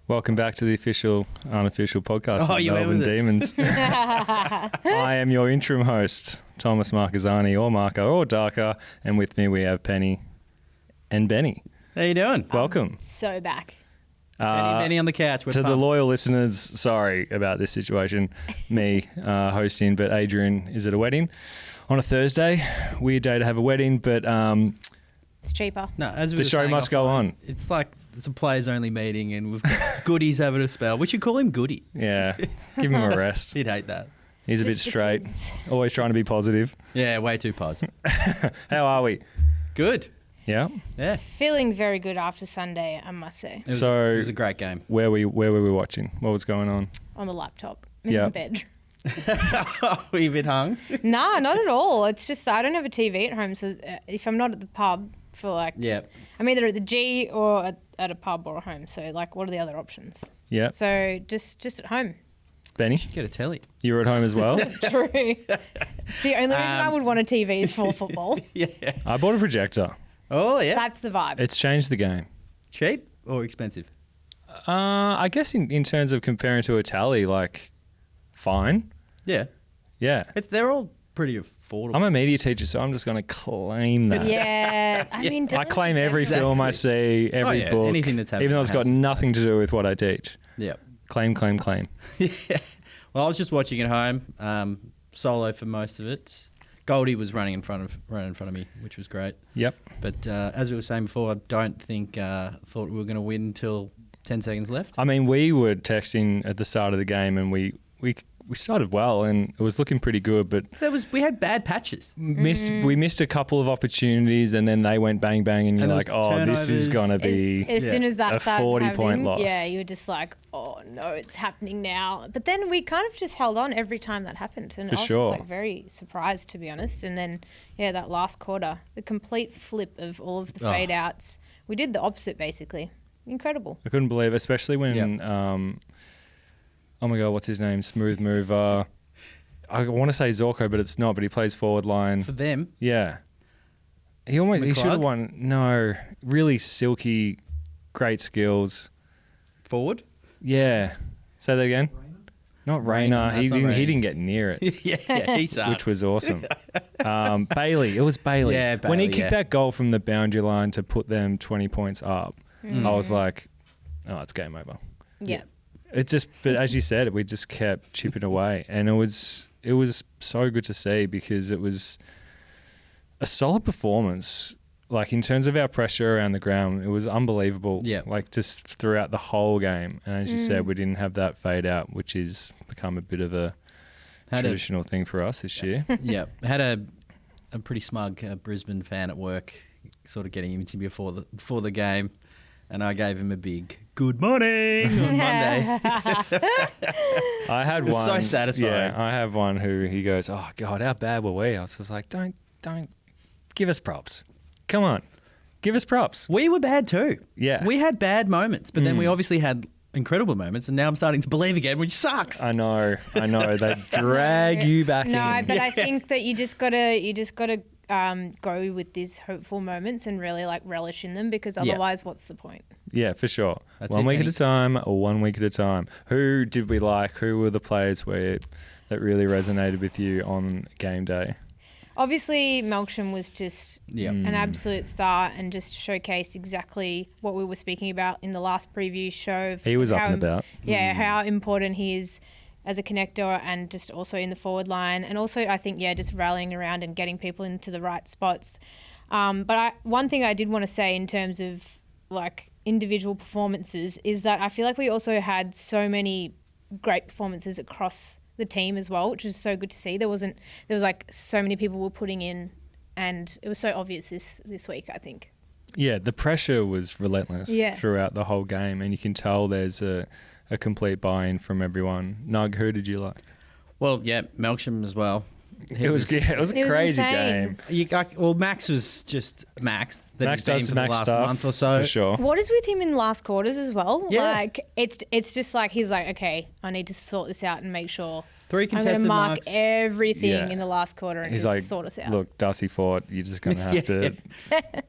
Welcome back to the official, unofficial podcast of you Melbourne went with it. Demons. I am your interim host, Thomas Marcazzani, or Marca, or Darker, and with me we have Penny and Benny. How you doing? Welcome. So back. Benny on the couch. We're To the pumped. loyal listeners, sorry about this situation, me hosting, but Adrian is at a wedding on a Thursday. Weird day to have a wedding, but It's cheaper. No, as we the were show saying must go offline, on. It's like it's a players-only meeting, and we've got Goodies having a spell. We should call him Goody. Yeah, give him a rest. He'd hate that. He's a bit Just the straight, kids. always trying to be positive. Yeah, way too positive. How are we? Good. Yeah. Yeah. Feeling very good after Sunday, I must say. It was, So- it was a great game. Where were we watching? What was going on? On the laptop. In Yeah. the bed. We a bit hung. Nah, not at all. It's just that I don't have a TV at home, so if I'm not at the pub for like, Yeah. I'm either at the G or at a pub or a home. So like, what are the other options? Yeah. So just at home. Benny, Get a telly. you were at home as well? True. It's the only reason I would want a TV is for football. Yeah. I bought a projector. Oh yeah. That's the vibe. It's changed the game. Cheap or expensive? I guess in terms of comparing to a tally, like, fine. Yeah. Yeah. They're all pretty affordable. I'm a media teacher, so I'm just going to claim that. Yeah. I mean, I claim every Exactly. film I see, every yeah, book, anything that's happening even though in it's the got house is nothing to do with what I teach. Yeah. Claim, claim, claim. Yeah. Well, I was just watching at home, solo for most of it. Goldie was running in front of me, which was great. Yep. But as we were saying before, I don't think thought we were going to win until 10 seconds left. I mean, we were texting at the start of the game, and we started well, and it was looking pretty good, but We had bad patches. we missed a couple of opportunities, and then they went bang bang, and you're And there like, was oh, this is turnovers. going to be As soon as that a started 40-point happening, loss. yeah, you were just like, oh no, it's happening now. But then we kind of just held on every time that happened, and For I was sure. just like very surprised, to be honest. And then yeah, that last quarter, the complete flip of all of the Oh. fade outs. We did the opposite basically. Incredible. I couldn't believe it, especially when, Yep. oh my God, what's his name? Smooth mover. I want to say Zorko, but it's not, but he plays forward line. For them, Yeah. He should have McClug? won. No, really silky, great skills. forward. Yeah. Say that again. Not Rayner. Rayner, He that's not didn't. He Rayner. didn't get near it, yeah, he sucks. which was awesome. Bailey. It was Bailey. Yeah, When he Bailey, kicked yeah. that goal from the boundary line to put them 20 points up, I was like, oh, it's game over. Yeah. It just, but as you said, we just kept chipping away, and it was so good to see because it was a solid performance. Like in terms of our pressure around the ground, it was unbelievable. Yeah. Like just throughout the whole game, and as you said, we didn't have that fade out, which has become a bit of a Had a- traditional thing for us this year. Yeah, had a pretty smug Brisbane fan at work, sort of getting him to me before the game, and I gave him a big good morning on Monday. I had was one. so satisfying. Yeah, I have one who he goes, "Oh God, how bad were we?" I was just like, "Don't give us props. Come on, give us props." We were bad too. Yeah. we had bad moments, but then we obviously had incredible moments, and now I'm starting to believe again, which sucks. I know. They drag you back No, in. but I think that you just gotta go with these hopeful moments and really like relish in them, because otherwise, what's the point? Yeah, for sure. That's One it, week at Benny. a time, or 1 week at a time. Who did we like? Who were the players that really resonated with you on game day? Obviously, Melksham was just Yeah. an absolute star and just showcased exactly what we were speaking about in the last preview show. of He was up how- and about. Yeah, how important he is as a connector and just also in the forward line. And also, I think, just rallying around and getting people into the right spots. But one thing I did want to say in terms of like individual performances is that I feel like we also had so many great performances across the team as well, which was so good to see. There was like so many people were putting in, and it was so obvious this week, I think. Yeah, the pressure was relentless throughout the whole game, and you can tell there's a complete buy-in from everyone. Nug, who did you like? Well, yeah, Melksham as well. It was a It was crazy insane. game. Max was just Max. That Max he's been does for Max the last stuff month or so. for sure. What is with him in the last quarters as well? Yeah. Like it's just like he's like, okay, I need to sort this out and make sure 3 I'm going contested to mark marks. everything Yeah. in the last quarter and He's just like, sort us out. look, Darcy Fort, you're just going to have Yeah. to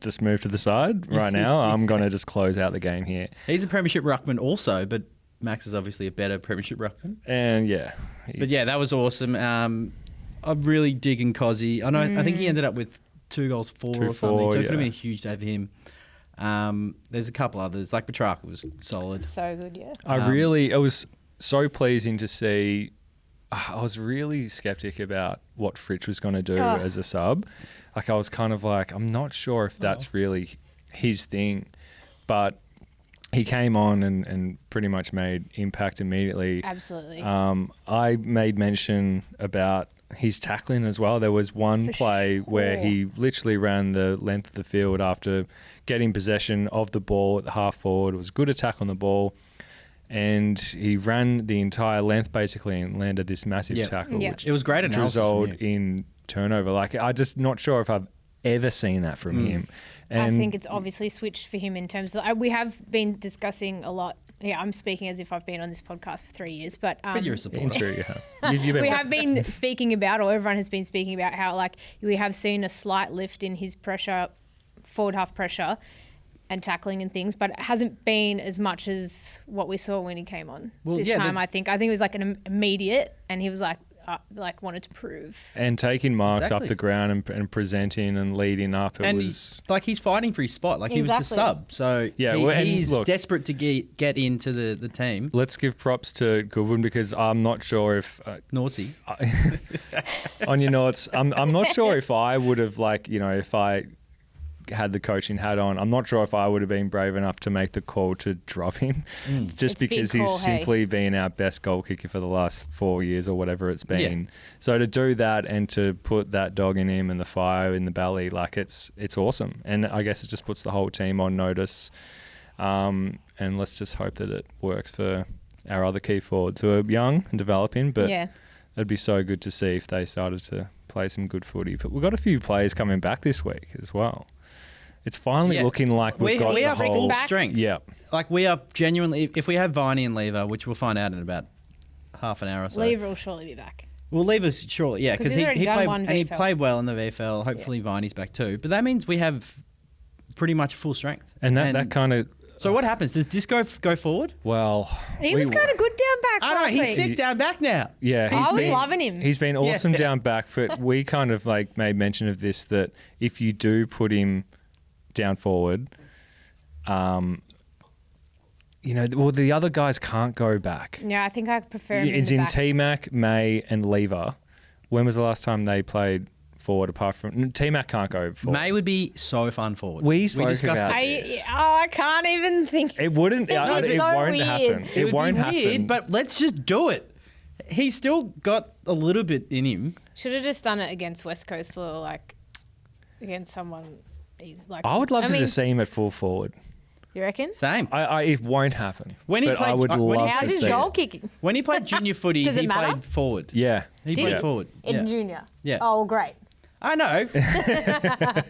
just move to the side right now. I'm going to just close out the game here. He's a premiership ruckman also, but Max is obviously a better premiership ruckman. And yeah. But yeah, that was awesome. I'm really digging Cozzy. I know. I think he ended up with 2 goals, 4 or 2-4, something. So it could have yeah. been a huge day for him. There's a couple others, like Petrarca was solid. So good, yeah. it was so pleasing to see. I was really skeptic about what Fritsch was going to do as a sub. Like, I was kind of like, I'm not sure if that's really his thing. But he came on and pretty much made impact immediately. Absolutely. I made mention about his tackling as well. There was one For play where sure. he literally ran the length of the field after getting possession of the ball at the half forward. It was a good attack on the ball. And he ran the entire length basically and landed this massive tackle, Yeah. which It was great which analysis resulted from you. in turnover. Like, I'm just not sure if I've ever seen that from him. And I think it's obviously switched for him in terms of. We have been discussing a lot. Yeah, I'm speaking as if I've been on this podcast for 3 years, but But you're a in supporter. spirit you have. You've been we have been speaking about, or everyone has been speaking about how like we have seen a slight lift in his pressure, forward half pressure, and tackling and things, but it hasn't been as much as what we saw when he came on this time. I think it was like an immediate, and he was like wanted to prove. and taking marks Exactly. up the ground and presenting and leading up. It And was he's fighting for his spot. Like, he was the Exactly. sub. So Yeah, well, and he's look- desperate to get into the team. let's give props to Goodwin because I'm not sure if Naughty. on your notes, I'm not sure if I would have if I had the coaching hat on, I'm not sure if I would have been brave enough to make the call to drop him just It's a big because call, he's hey. simply been our best goal kicker for the last 4 years or whatever it's been. Yeah. So to do that and to put that dog in him and the fire in the belly, like it's awesome. And I guess it just puts the whole team on notice. And let's just hope that it works for our other key forwards who are young and developing, but Yeah. it'd be so good to see if they started to play some good footy. But we've got a few players coming back this week as well. It's finally Yeah. looking like we've got we the are whole full back. strength. Yeah. Like, we are genuinely, if we have Viney and Lever, which we'll find out in about half an hour or so. Lever will surely be back. We'll leave us shortly, yeah, 'Cause because he's already he done played one and he VFL. played well in the VFL. Hopefully, Viney's back too. But that means we have pretty much full strength. And that kind of, So what happens? Does Disco go forward? well. He was kind of good down back. I know last he's week. sick down back now. Yeah, I was loving him. He's been awesome Yeah. down back, but we kind of like made mention of this that if you do put him down forward, the other guys can't go back. Yeah, I think I prefer him It's in in the back. T-Mac, May, and Lever. When was the last time they played forward? Apart from T-Mac, can't go forward. May would be so fun forward. We spoke discussed about it. this. I can't even think. It wouldn't. It was it so won't weird. happen. It would won't be happen. weird, but let's just do it. He's still got a little bit in him. Should have just done it against West Coast or like against someone. He's like. I would love to mean, just see him at full forward. You reckon? Same. It won't happen. When he but I played- would when he- love How's to his see goal it. kicking When he played junior footy, Does it he matter? played forward. Yeah. He Did played he? forward. in Yeah. junior? Yeah. Oh, great. I know.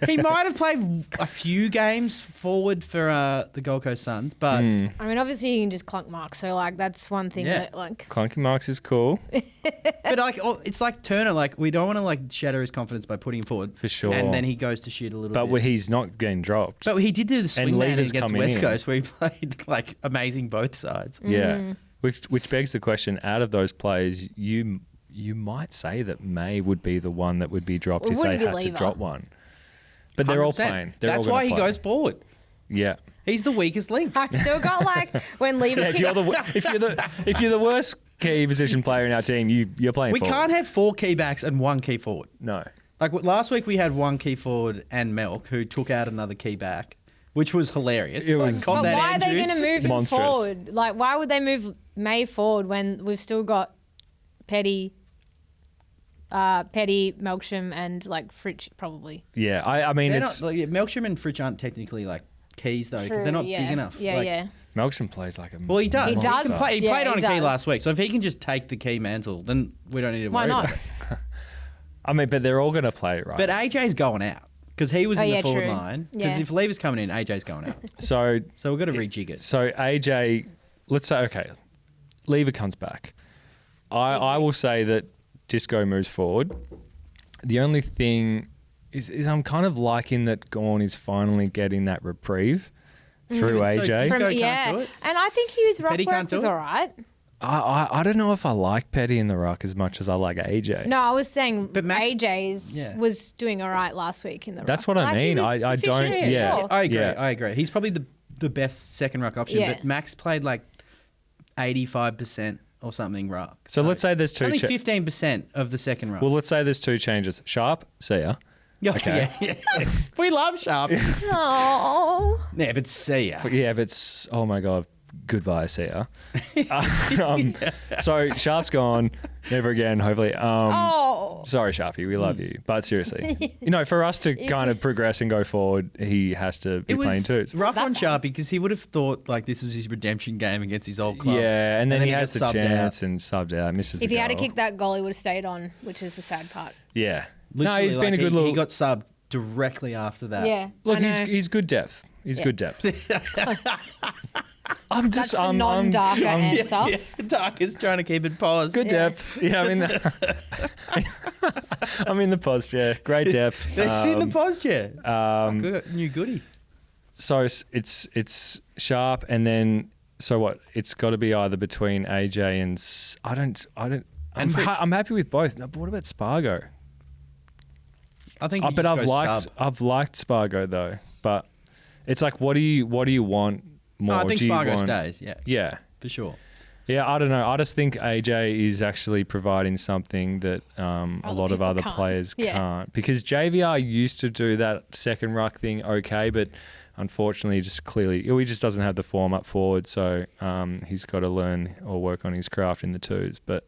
He might have played a few games forward for the Gold Coast Suns, but I mean, obviously you can just clunk marks, so like that's one thing Yeah. that like. Clunky Marks is cool it's like Turner. Like, we don't want to like shatter his confidence by putting him forward for sure. and then he goes to shoot a little but bit. he's not getting dropped. But he did do the swing man Lever's against coming West in. Coast where he played like amazing both sides. Yeah. Which begs the question, out of those players, you might say that May would be the one that would be dropped It if they wouldn't be had to Lever. drop one. But they're all 100%. playing. They're That's all why gonna he play. goes forward. Yeah. He's the weakest link. I've still got like when Lever. Yeah, if you're the worst key position player in our team, you're playing We forward. can't have 4 key backs and 1 key forward. No. Like, last week we had 1 key forward and Melk, who took out another key back, which was hilarious. It was- But Combat why are they Andrews. going to move him Monstrous. forward? Like, why would they move May forward when we've still got Petty, Melksham, and like Fritsch probably? Yeah. I mean, They're it's not, like, Melksham and Fritsch aren't technically like keys though, because they're not yeah. big enough. Yeah, Like, yeah. Melksham plays like a Well, he does. He He, does. can play, he Yeah, played on he a key does. last week, so if he can just take the key mantle, then we don't need to Why worry not? about it. I mean, but they're all going to play, right? But AJ's going out because he was Oh, in yeah, the forward true. line. Because Yeah. if Lever's coming in, AJ's going out. so So we've got to rejig it. AJ, let's say, okay, Lever comes back. I will say that Disco moves forward. The only thing is I'm kind of liking that Gawn is finally getting that reprieve through AJ. So Disco can't do it? And I think his rock Petty work can't do was it? all right. I don't know if I like Petty in the ruck as much as I like AJ. No, I was saying But Max- AJ's Yeah. was doing all right last week in the That's ruck. what I Like, he mean. was I don't. efficient, Yeah, sure. I agree. Yeah. I agree. He's probably the best second ruck option, Yeah. but Max played like 85% or something ruck. So let's say there's two. only 15% of the second ruck. Well, let's say there's two changes. Sharp, see ya. okay. Yeah. We love Sharp. Oh. Yeah, but see ya. Yeah, but oh my god, goodbye, see ya. So Sharp's gone, never again. Hopefully. Oh. Sorry, Sharpie, we love you, but seriously, for us to kind of progress and go forward, he has to be It playing was twos. rough on Sharpie because he would have thought like this is his redemption game against his old club. Yeah, and then he has the got subbed chance out. and subbed out, misses If the he had to goal. kick that goal, he would have stayed on, which is the sad part. Yeah. No, Literally, he's been like, a good he, little. He got subbed directly after that. Yeah. Look, I know. he's good depth. He's Yeah. good depth. I'm That's just the I'm non-darker answer. Yeah, Dark is trying to keep it paused. good Yeah. depth. Yeah, I'm in the. I'm in the post. Yeah, great depth. They're in the posture. New goodie. So it's Sharp, and then so what? It's got to be either between AJ and I don't. And Fritz. I'm happy with both. No, but what about Spargo? I think. But I've liked Spargo though. But it's like, what do you want more? I think Do you Spargo want- stays. Yeah, Yeah. for sure. Yeah, I don't know. I just think AJ is actually providing something that a lot of people other can't. players Yeah. can't. Because JVR used to do that second ruck thing okay, but unfortunately, he just doesn't have the form up forward. So he's got to learn or work on his craft in the twos. But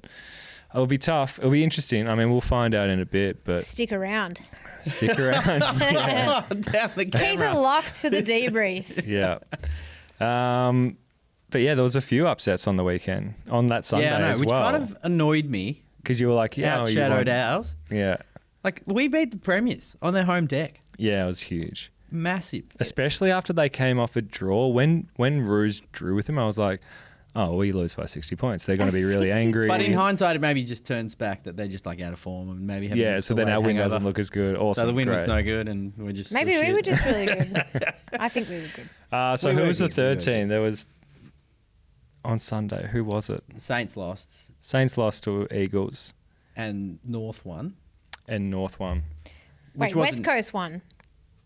it'll be tough. It'll be interesting. I mean, we'll find out in a bit, but Stick around. stick around. Yeah. Down the Keep camera. it locked to the debrief. Yeah. But yeah, there was a few upsets on the weekend, on that Sunday Yeah, I know, as which well. kind of annoyed me. Because you were like, yeah, you Outshadowed won. ours. Yeah. Like we beat the Premiers on their home deck. Yeah, it was huge. Massive. Especially after they came off a draw. When Roos drew with them, I was like, oh, we lose by 60 points. They're going to be really 60 angry. But in hindsight, it maybe just turns back that they're just like out of form and maybe having yeah, a so then late our win hangover. doesn't look as good. Awesome. So the win was great. no good, and we're just Maybe still we shit. were just really good. I think we were good. So We who were was the good, we third were team? There was on Sunday. Who was it? The Saints lost Saints lost to Eagles and North won. and North won. Which Wait, West wasn't- Coast won.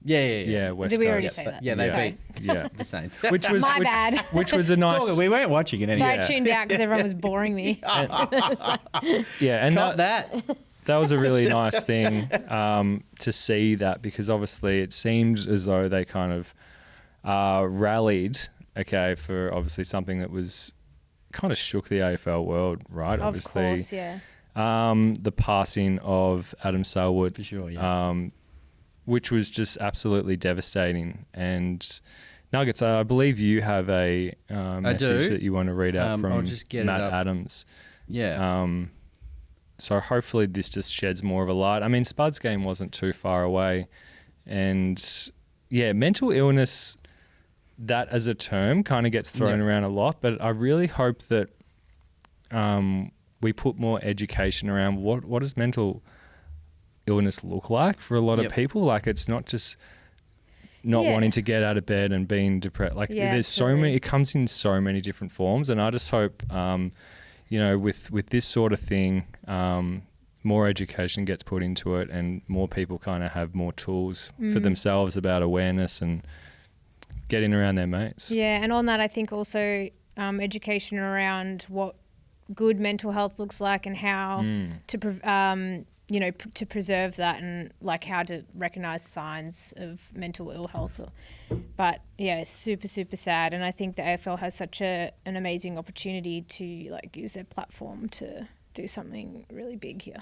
Yeah. Yeah, West Did we already Coast. say that? Yeah, they Sorry. beat Yeah. the Saints. Which was My bad. Which was a It's all nice. good. We weren't watching it So anyway. I tuned out because everyone was boring me. Yeah, and Cut that, that. that was a really nice thing to see that, because obviously it seems as though they kind of rallied, okay, for obviously something that was kind of shook the AFL world, right? Of obviously, course, yeah. the passing of Adam Selwood, For sure, yeah. which was just absolutely devastating. And Nuggets, I believe you have a message do. that you want to read out I'll from just get it Matt up. Adams. Yeah. So hopefully this just sheds more of a light. I mean, Spud's game wasn't too far away. And yeah, mental illness, that as a term kind of gets thrown Yeah. around a lot. But I really hope that we put more education around what does mental illness look like for a lot of Yep. people. Like, it's not just not Yeah. wanting to get out of bed and being depressed. Like, Yeah, there's so absolutely. many, it comes in so many different forms. And I just hope, with this sort of thing, more education gets put into it and more people kind of have more tools for themselves about awareness and getting around their mates. Yeah, and on that, I think also education around what good mental health looks like and how to to preserve that, and like how to recognize signs of mental ill health. But yeah, it's super, super sad, and I think the AFL has such an amazing opportunity to like use their platform to do something really big here.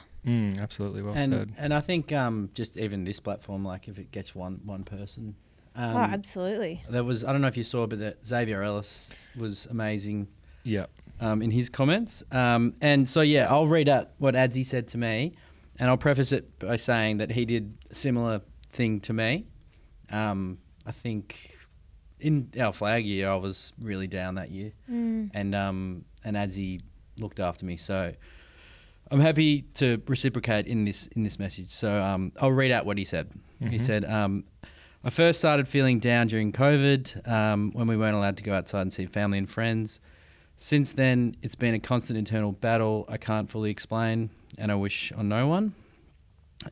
Absolutely, well said. And I think just even this platform, like if it gets one person. Oh, absolutely. There was, I don't know if you saw, but that Xavier Ellis was amazing Yeah. in his comments. And so, yeah, I'll read out what Adzi said to me, and I'll preface it by saying that he did a similar thing to me. I think in our flag year, I was really down that year, and Adzi looked after me. So I'm happy to reciprocate in this message. So I'll read out what he said. He said, I first started feeling down during COVID when we weren't allowed to go outside and see family and friends. Since then, it's been a constant internal battle I can't fully explain, and I wish on no one.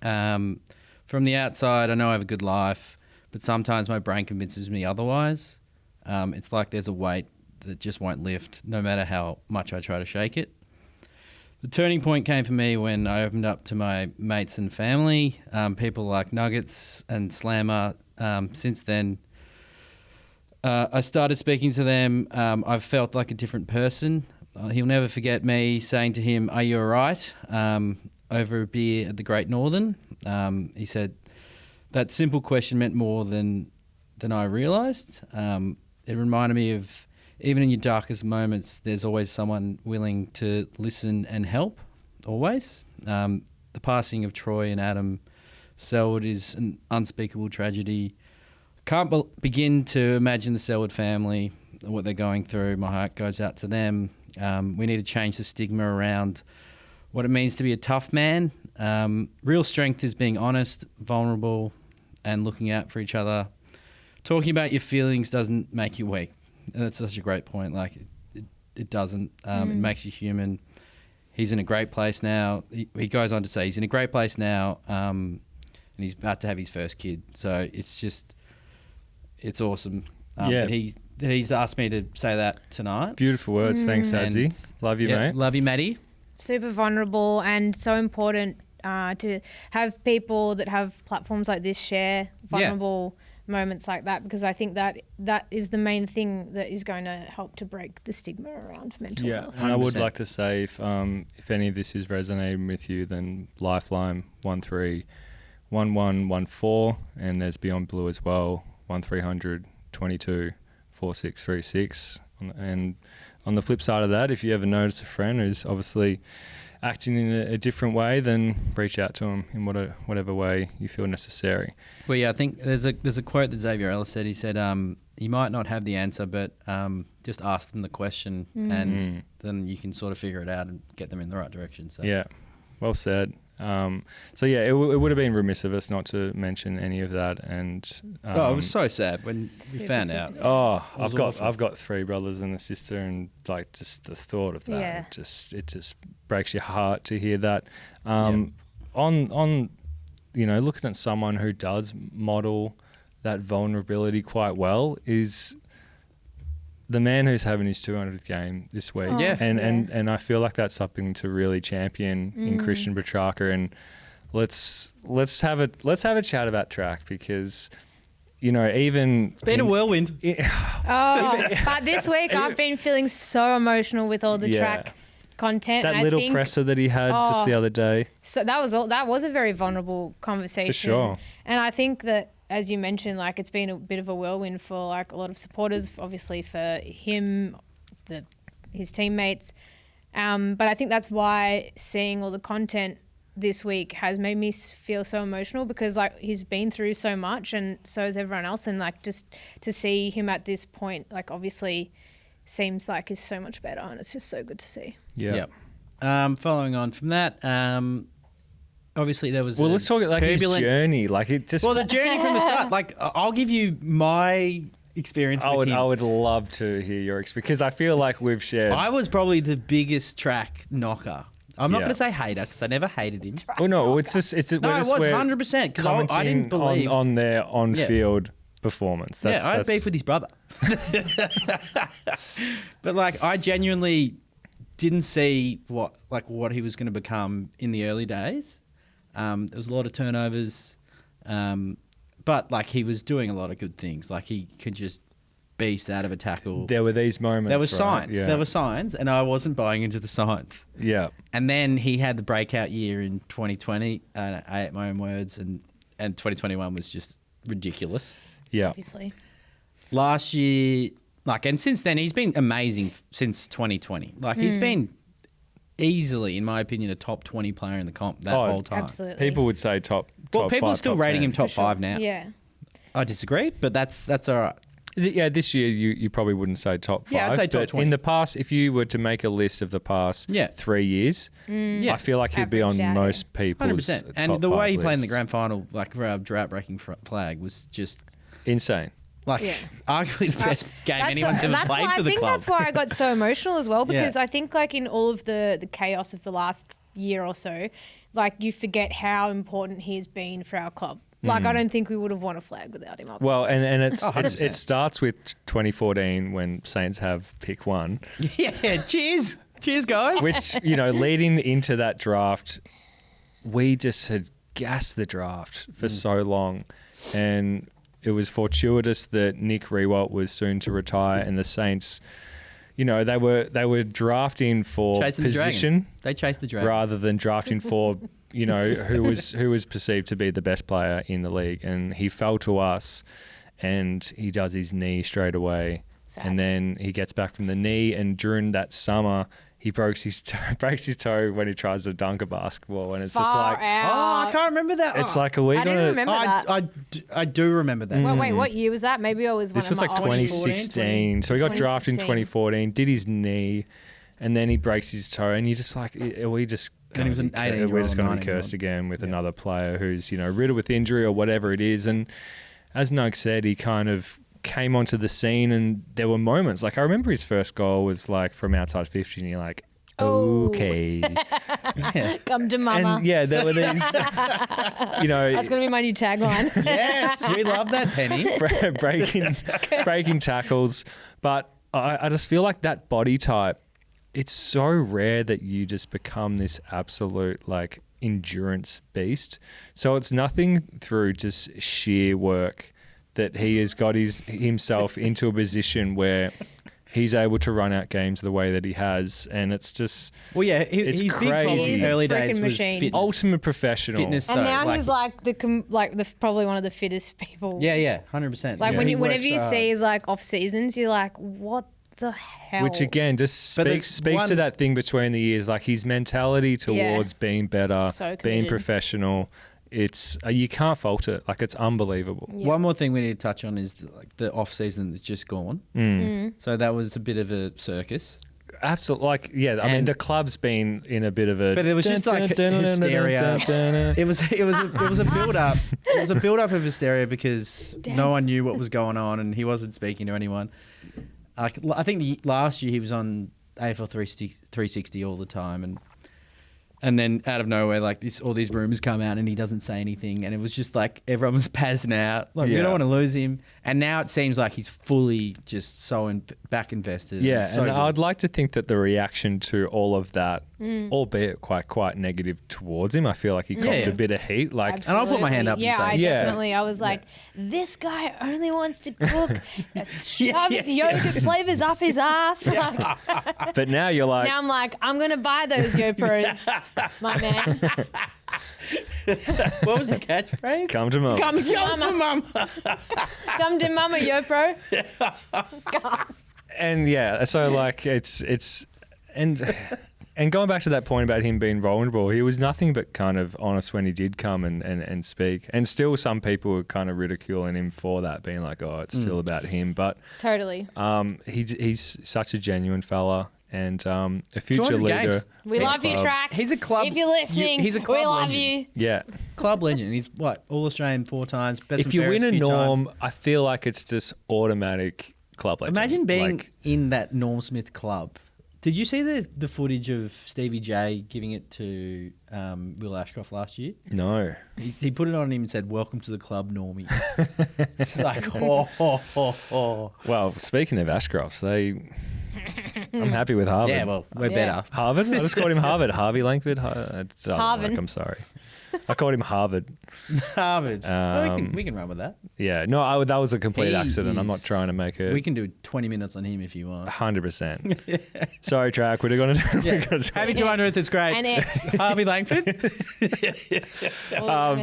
From the outside, I know I have a good life, but sometimes my brain convinces me otherwise. It's like there's a weight that just won't lift, no matter how much I try to shake it. The turning point came for me when I opened up to my mates and family, people like Nuggets and Slammer. Since then, I started speaking to them. I've felt like a different person. He'll never forget me saying to him, "Are you all right?" Over a beer at the Great Northern. He said, that simple question meant more than I realised. It reminded me of, even in your darkest moments, there's always someone willing to listen and help, always. The passing of Troy and Adam Selwood is an unspeakable tragedy. Can't begin to imagine the Selwood family, what they're going through. My heart goes out to them. We need to change the stigma around what it means to be a tough man. Real strength is being honest, vulnerable, and looking out for each other. Talking about your feelings doesn't make you weak. And that's such a great point. Like, it doesn't. It makes you human. He's in a great place now. He goes on to say he's in a great place now, and he's about to have his first kid. So it's awesome. Yeah. He's asked me to say that tonight. Beautiful words. Thanks, Adzi. And Love you, mate. Love you, Maddie. Super vulnerable and so important to have people that have platforms like this share vulnerable moments like that, because I think that is the main thing that is going to help to break the stigma around mental health. And I would like to say, if any of this is resonating with you, then Lifeline 131114, and there's Beyond Blue as well, 1300 22 4636. And on the flip side of that, if you ever notice a friend who's obviously acting in a different way, then reach out to them in whatever way you feel necessary. Well, yeah, I think there's a quote that Xavier Ellis said. He said, "You might not have the answer, but just ask them the question, and then you can sort of figure it out and get them in the right direction." So. Yeah, well said. It would have been remiss of us not to mention any of that. And it was so sad when we found out. Oh, I've got 3 brothers and a sister, and like just the thought of that, it just breaks your heart to hear that. On looking at someone who does model that vulnerability quite well is the man who's having his 200th game this week. And I feel like that's something to really champion in Christian Petrarca. And let's have a chat about track, because it's been a whirlwind. But this week I've been feeling so emotional with all the track content. That and little presser that he had just the other day. So that was a very vulnerable conversation. For sure. And I think that, as you mentioned, like, it's been a bit of a whirlwind for like a lot of supporters, obviously for him, his teammates. But I think that's why seeing all the content this week has made me feel so emotional, because like he's been through so much, and so has everyone else. And like, just to see him at this point, like, obviously seems like he's so much better, and it's just so good to see. Yeah. Following on from that, obviously there was let's talk like his journey. Like, it just... Well, the journey from the start. Like, I'll give you my experience with him. I would love to hear your experience, because I feel like we've shared... I was probably the biggest track knocker. I'm not going to say hater, because I never hated him. Well, no, it's just... it was 100%, because I didn't believe... on their on-field performance. I had beef with his brother. But like, I genuinely didn't see what he was going to become in the early days. There was a lot of turnovers, but like, he was doing a lot of good things. Like, he could just beast out of a tackle. There were these moments. There was right? signs. Yeah. There were signs, and I wasn't buying into the signs. Yeah. And then he had the breakout year in 2020. I ate my own words, and 2021 was just ridiculous. Yeah. Obviously. Last year, and since then, he's been amazing since 2020. Like, he's been easily, in my opinion, a top 20 player in the comp that whole time. Absolutely. People would say top people 5, are still top rating 10. him top 5 now. Yeah. I disagree, but that's all right. Yeah, this year you probably wouldn't say top 5. Yeah, I'd say top but 20. in the past, if you were to make a list of the past 3 years, Yeah. I feel like he'd be on Averaged out, most people's 100%. top And the 5 way he played in the list. grand final, like for our drought-breaking flag, was just Insane. like Yeah. arguably the best game anyone's ever played why, for the I think club. that's why I got so emotional as well, because Yeah. I think like in all of the chaos of the last year or so, like you forget how important he has been for our club. Like I don't think we would have won a flag without him. Obviously. Well, and it's, 100%. it starts with 2014 when Saints have pick 1, Yeah, cheers, guys. which, you know, leading into that draft, we just had gassed the draft for so long, and it was fortuitous that Nick Rewalt was soon to retire, and the Saints, you know, they were drafting for Chasing the position dragon. They chased the dragon. rather than drafting for, you know, who was perceived to be the best player in the league, and he fell to us, and he does his knee straight away, Sad. and then he gets back from the knee, and during that summer he breaks his toe when he tries to dunk a basketball, and it's just Far like out. Oh, I can't remember that. it's like a week. I didn't remember that. I do remember that. Well, wait, what year was that? Maybe I was. This one was of like my old- 2016. So he got drafted in 2016. 2014, did his knee, and then he breaks his toe, and you're just like, are we just And he was an gonna be 18-year-old, we're just going to be 19-year-old. cursed again with another player who's, you know, riddled with injury or whatever it is. And as Nug said, he kind of came onto the scene, and there were moments. Like I remember his first goal was like from outside 50, and you're like, Oh. okay. Come to mama. And yeah, there were these, you know, That's gonna be my new tagline. Yes, we love that, Penny. breaking tackles. But I just feel like that body type, it's so rare that you just become this absolute like endurance beast. So it's nothing through just sheer work that he has got himself into a position where he's able to run out games the way that he has, and it's just Well, yeah, It's his big problem crazy. in He's the a early freaking days was machine. fitness. ultimate professional. Fitness And though, now he's like the probably one of the fittest people. yeah, 100%. Like Yeah. when He you, whenever works you hard. see his like off seasons, you're like, what the hell? Which again just But there's speaks to one- that thing between the years, like his mentality towards being better, So being committed. professional. It's you can't fault it. Like it's unbelievable. Yeah. One more thing we need to touch on is the off season that's just gone. So that was a bit of a circus. Absolutely. Like yeah, I mean And- the club's been in a bit of a. But it was just like hysteria. It was a build up. It was a build up of hysteria because no Dance. one knew what was going on and he wasn't speaking to anyone. Like I think last year he was on AFL 360 all the time, and then out of nowhere, like all these rumors come out and he doesn't say anything, and it was just like everyone was passing out. Like we Yeah. don't want to lose him, and now it seems like he's fully just so back invested. Yeah, It's so and good. I'd like to think that the reaction to all of that, albeit quite negative towards him, I feel like he copped Yeah. a bit of heat. Like And I'll put my hand up and Yeah, say- I Yeah. definitely. I was like, this guy only wants to cook. Shove his yogurt flavors up his ass. Like, but now you're like, now I'm like, I'm gonna buy those YoPros, my man. What was the catchphrase? come to mum. Come to mama. Come to mama, YoPro. And yeah, so like it's and going back to that point about him being vulnerable, he was nothing but kind of honest when he did come and speak. And still some people were kind of ridiculing him for that, being like, oh, it's still about him. But Totally. he's such a genuine fella and a future 200 leader. games. We for the love you, club. Track. He's a club. If you're listening, he's a club we love legend. you. Yeah. Club legend. He's what? All Australian 4 times. Best If you and win fairest a few norm, times. I feel like it's just automatic club legend. Imagine being Like, in that Norm Smith club. Did you see the footage of Stevie J giving it to Will Ashcroft last year? no. He put it on him and said, "Welcome to the club, Normie." It's like, oh. Well, speaking of Ashcrofts, I'm happy with Harvard. Yeah, well, we're Yeah. better. Harvard? I just called him Harvard. Harvey Langford. Harvard. I'm sorry. I called him Harvard. Harvard. Well, we can run with that. Yeah. No, that was a complete He accident. I'm not is- trying to make it. We can do 20 minutes on him if you want. 100%. Sorry, Track. We're going to. Yeah. Happy 200th. It's great. And X. Harvey Langford.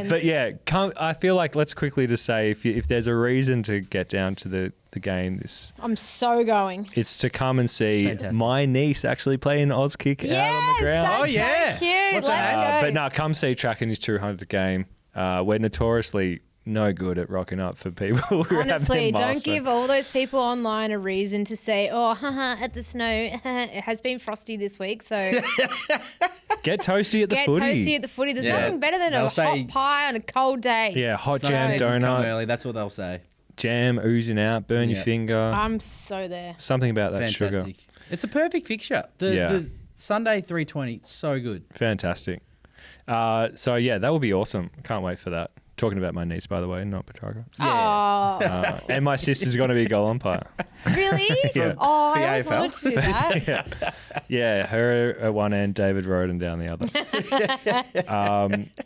But yeah, I feel like let's quickly just say if there's a reason to get down to the game, I'm so going. it's to come and see Fantastic. my niece actually play an Oz kick out on the Yes, ground. that's Oh, yeah. so cute. What's her Let's name? go. But no, come see Track in his 200th game. We're notoriously no good at rocking up for people who have Honestly, their don't milestone. give all those people online a reason to say, "Oh, haha, at the snow, it has been frosty this week." So Get toasty at the get footy. toasty at the footy. There's Yeah. nothing better than They'll a say- hot pie on a cold day. Yeah, hot Some jam seasons come donut, early. That's what they'll say. jam oozing out, burn your Yeah. finger. I'm so there. Something about that sugar. Fantastic. It's a perfect fixture. The Sunday 3:20, so good. Fantastic. So yeah, that will be awesome. Can't wait for that. Talking about my niece, by the way, not Petrarca. Oh, And my sister's going to be a goal umpire. really? Yeah. Oh, For I always AFL? wanted to do that. Yeah, her at one end, David Roden down the other.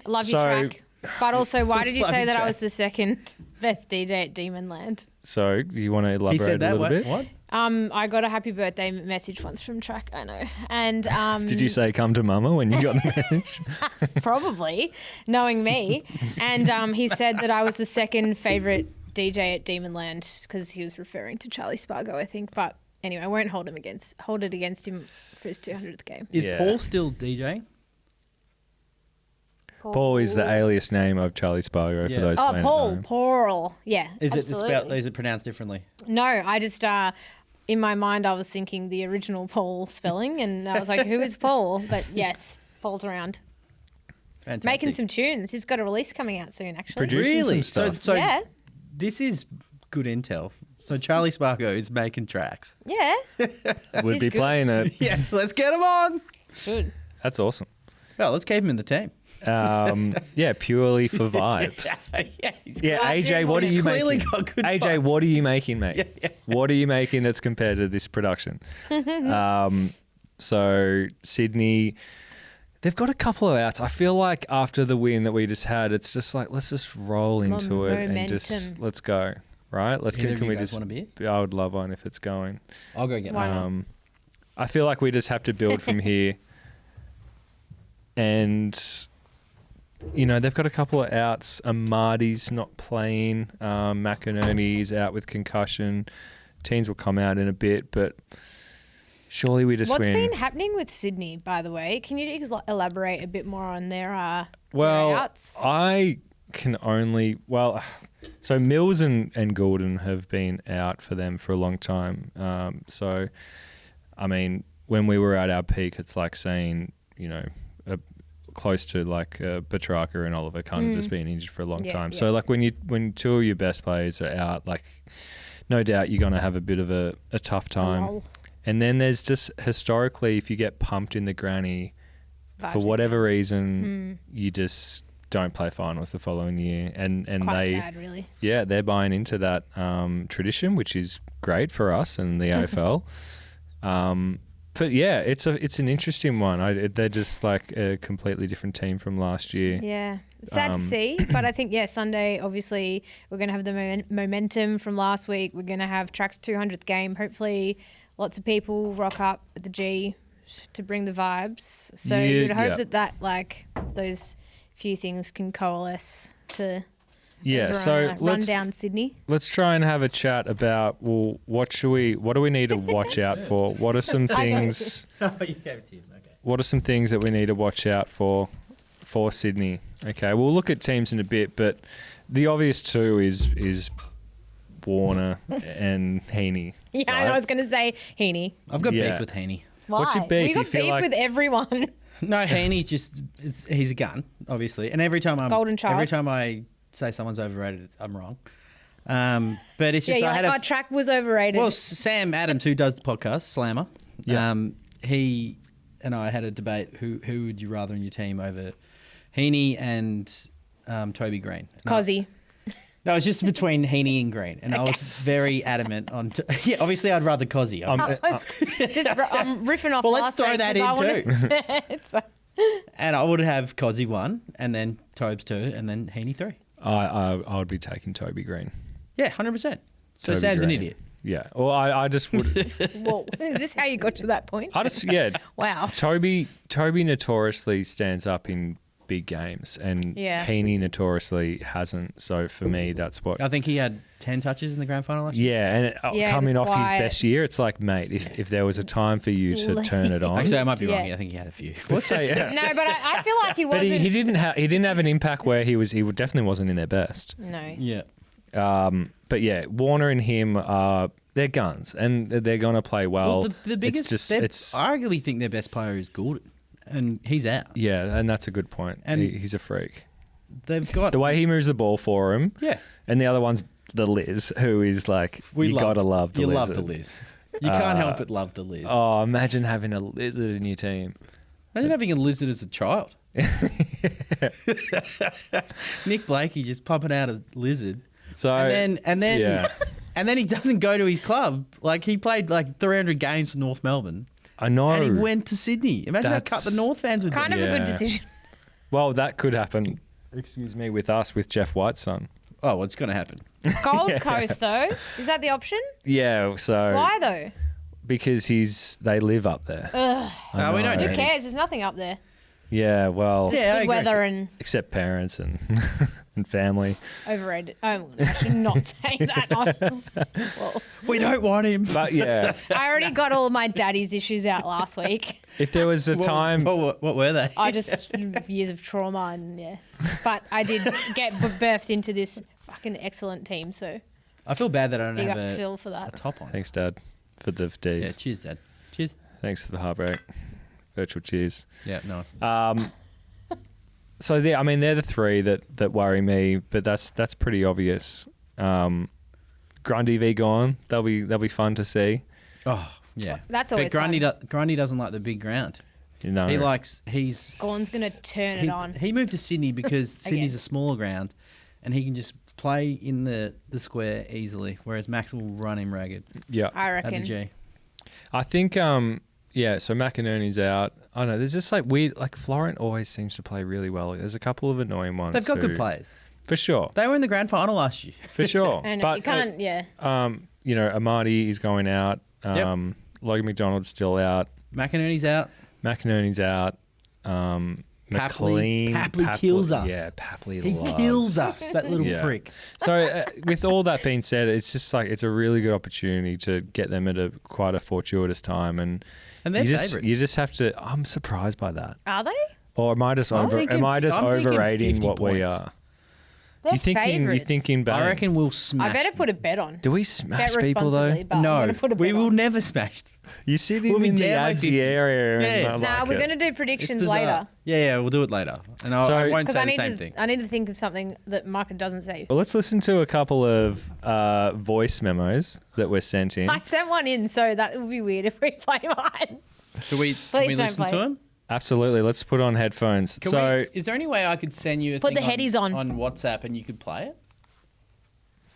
Love So- your track. But also, why did you Love say your that I track. was the second best DJ at Demonland? So you want to He elaborate said a that. little bit? What? I got a happy birthday message once from Track, I know. And Did you say come to mama when you got the message? probably, knowing me. And he said that I was the second favourite DJ at Demonland because he was referring to Charlie Spargo, I think. But anyway, I won't hold it against him for his 200th game. Is Yeah. Paul still DJing? Paul is the alias name of Charlie Spargo Yeah. for those Oh, playing at Paul. home. Paul. Yeah. Is absolutely. it pronounced differently? No, I just in my mind I was thinking the original Paul spelling, and I was like, who is Paul? But yes, Paul's around. Fantastic. Making some tunes. He's got a release coming out soon, actually. Producing really some stuff. So Yeah. this is good intel. So Charlie Spargo is making tracks. Yeah. Would He's be good. playing it. Yeah, let's get him on. Should. That's awesome. Well, let's keep him in the team. Yeah, purely for vibes. Yeah, AJ, what are He's you clearly making? got good AJ, vibes. what are you making, mate? What are you making that's compared to this production? So Sydney, they've got a couple of outs. I feel like after the win that we just had, it's just like let's just roll into it and just Momentum. let's go. Right? Let's Either of can you we guys just? want a beer? I would love one if it's going. I'll go get Why one. not? I feel like we just have to build from here. And, you know, they've got a couple of outs. Amadi's not playing. McInerney's out with concussion. Teams will come out in a bit, but surely we just What's win. been happening with Sydney, by the way? Can you elaborate a bit more on their Well, outs? I can only... Well, so Mills and Goulden have been out for them for a long time. So, I mean, when we were at our peak, it's like saying, you know... close to like Petrarca and Oliver kind of just been injured for a long time. Yeah. So like when two of your best players are out, like no doubt you're going to have a bit of a tough time. Lol. And then there's just historically, if you get pumped in the granny for Vibes whatever reason, you just don't play finals the following year. And Quite they, sad, really. yeah, they're buying into that tradition, which is great for us and the AFL. But yeah, it's an interesting one. They're just like a completely different team from last year. Yeah. It's sad to see, but I think, yeah, Sunday, obviously, we're going to have the momentum from last week. We're going to have Track's 200th game. Hopefully, lots of people rock up at the G to bring the vibes. So Yeah, you'd hope yeah. that like those few things can coalesce to Yeah, so run let's down Sydney. let's try and have a chat about what do we need to watch out for? What are some things? Oh, you gave it to him. Okay. What are some things that we need to watch out for Sydney? Okay, we'll look at teams in a bit, but the obvious two is Warner and Heaney. Yeah, right? I was going to say Heaney. I've got Yeah. beef with Heaney. Why? What's your beef? We You got feel beef like- with everyone. No, Heaney he's a gun, obviously. And every time Golden child. every time I say someone's overrated, I'm wrong. But it's Yeah, just you're I like, had our track was overrated. well, Sam Adams, who does the podcast, Slammer. Yeah. He and I had a debate. Who would you rather in your team over Heaney and Toby Green? Cozzy. No, it was just between Heaney and Green, and I was very adamant on. Yeah, obviously, I'd rather Cozzy. I'm riffing off Well, last let's throw week that 'cause in I wanna- And I would have Cozzy 1, and then Tobes 2, and then Heaney 3. I would be taking Toby Green. Yeah, 100%. So Toby Sam's an Green. idiot. Yeah. Well, I just would. Whoa, is this how you got to that point? I just yeah. Wow. Toby notoriously stands up in big games, and Yeah. Heaney notoriously hasn't. So for me, that's what. I think he had 10 touches in the grand final last year. Yeah, and Yeah, he coming was off his quiet. best year, it's like, mate, if there was a time for you to turn it on, Actually, I might be wrong. Yeah. I think he had a few. let's say. No, but I feel like he But wasn't. he didn't have an impact where he definitely wasn't in their best. No. Yeah. But yeah, Warner and him are they're guns, and they're going to play well. Well, the biggest, it's I arguably think their best player is Gordon, and he's out. yeah, and that's a good point. And- He's a freak. They've got The way he moves the ball for him, yeah. and the other one's the Liz, who is like you gotta love the you lizard. love the Liz. You can't help but love the Liz. Oh, imagine having a lizard in your team. Imagine having a lizard as a child. Nick Blakey just pumping out a lizard, So and then yeah. and then he doesn't go to his club. Like he played like 300 games for North Melbourne, I know. and he went to Sydney. Imagine how cut the That's North fans would Kind be. of a Yeah. good decision. Well, that could happen. Excuse me, with us, with Jeff White's son. Oh, well, it's going to happen. Gold Coast, though, is that the option? Yeah. So Why though? because they live up there. Ugh, Oh, we don't know. need who cares? There's nothing up there. Yeah. Well, Just Yeah, I good agree. weather and except parents and and family. overrated. Oh, I should not say that. Well, We don't want him. But yeah, I already got all my daddy's issues out last week. if there was a time, What were they? I just years of trauma and yeah. But I did get birthed into this fucking excellent team, so I feel bad that I don't big have ups a Phil for that. top on. thanks, Dad, for the D's. Yeah, cheers, Dad. Cheers. Thanks for the heartbreak. Virtual cheers. Yeah, nice. So they're the three that worry me, but that's pretty obvious. Grundy v Gone, they'll be fun to see. Oh, yeah. That's But always Grundy, fun. Grundy doesn't like the big ground. You know, He's Gorn's gonna turn he, it on. he moved to Sydney because Sydney's a smaller ground, and he can just play in the square easily, whereas Max will run him ragged yeah. I at the reckon. G. I think yeah. So McInerney's out. I don't know. There's just like weird. Like Florent always seems to play really well. There's a couple of annoying ones. They've got good who- players. for sure. They were in the grand final last year. For sure. And but you can't, yeah. you know, Amadi is going out. Yep. Logan McDonald's still out. McInerney's out. McInerney's out. McLean. Papley kills us. Yeah, Papley He loves. kills us, that little Yeah. prick. So with all that being said, it's just like it's a really good opportunity to get them at quite a fortuitous time, and And they're you just favourites. you just have to. I'm surprised by that. Are they? Or am I just I'm thinking overrating 50 what we points. are? They're You favourites. thinking bang. I reckon we'll smash. I better put a bet on. Do we Bet smash people responsibly, though? but I'm No, gonna put a bet we will on. never smash them. You sit We'll be in the down by adsy 50. area. Yeah. And I Nah, like we're it. going to do It's predictions bizarre. later. Yeah, we'll do it later. And So- I won't Because say I the need same to, thing. I need to think of something that Marca doesn't say. Well, let's listen to a couple of voice memos that were sent in. I sent one in, so that would be weird if we play mine. Can we Please don't listen play to it. him? Absolutely. Let's put on headphones. Is there any way I could send you a Put thing the headies on. WhatsApp and you could play it?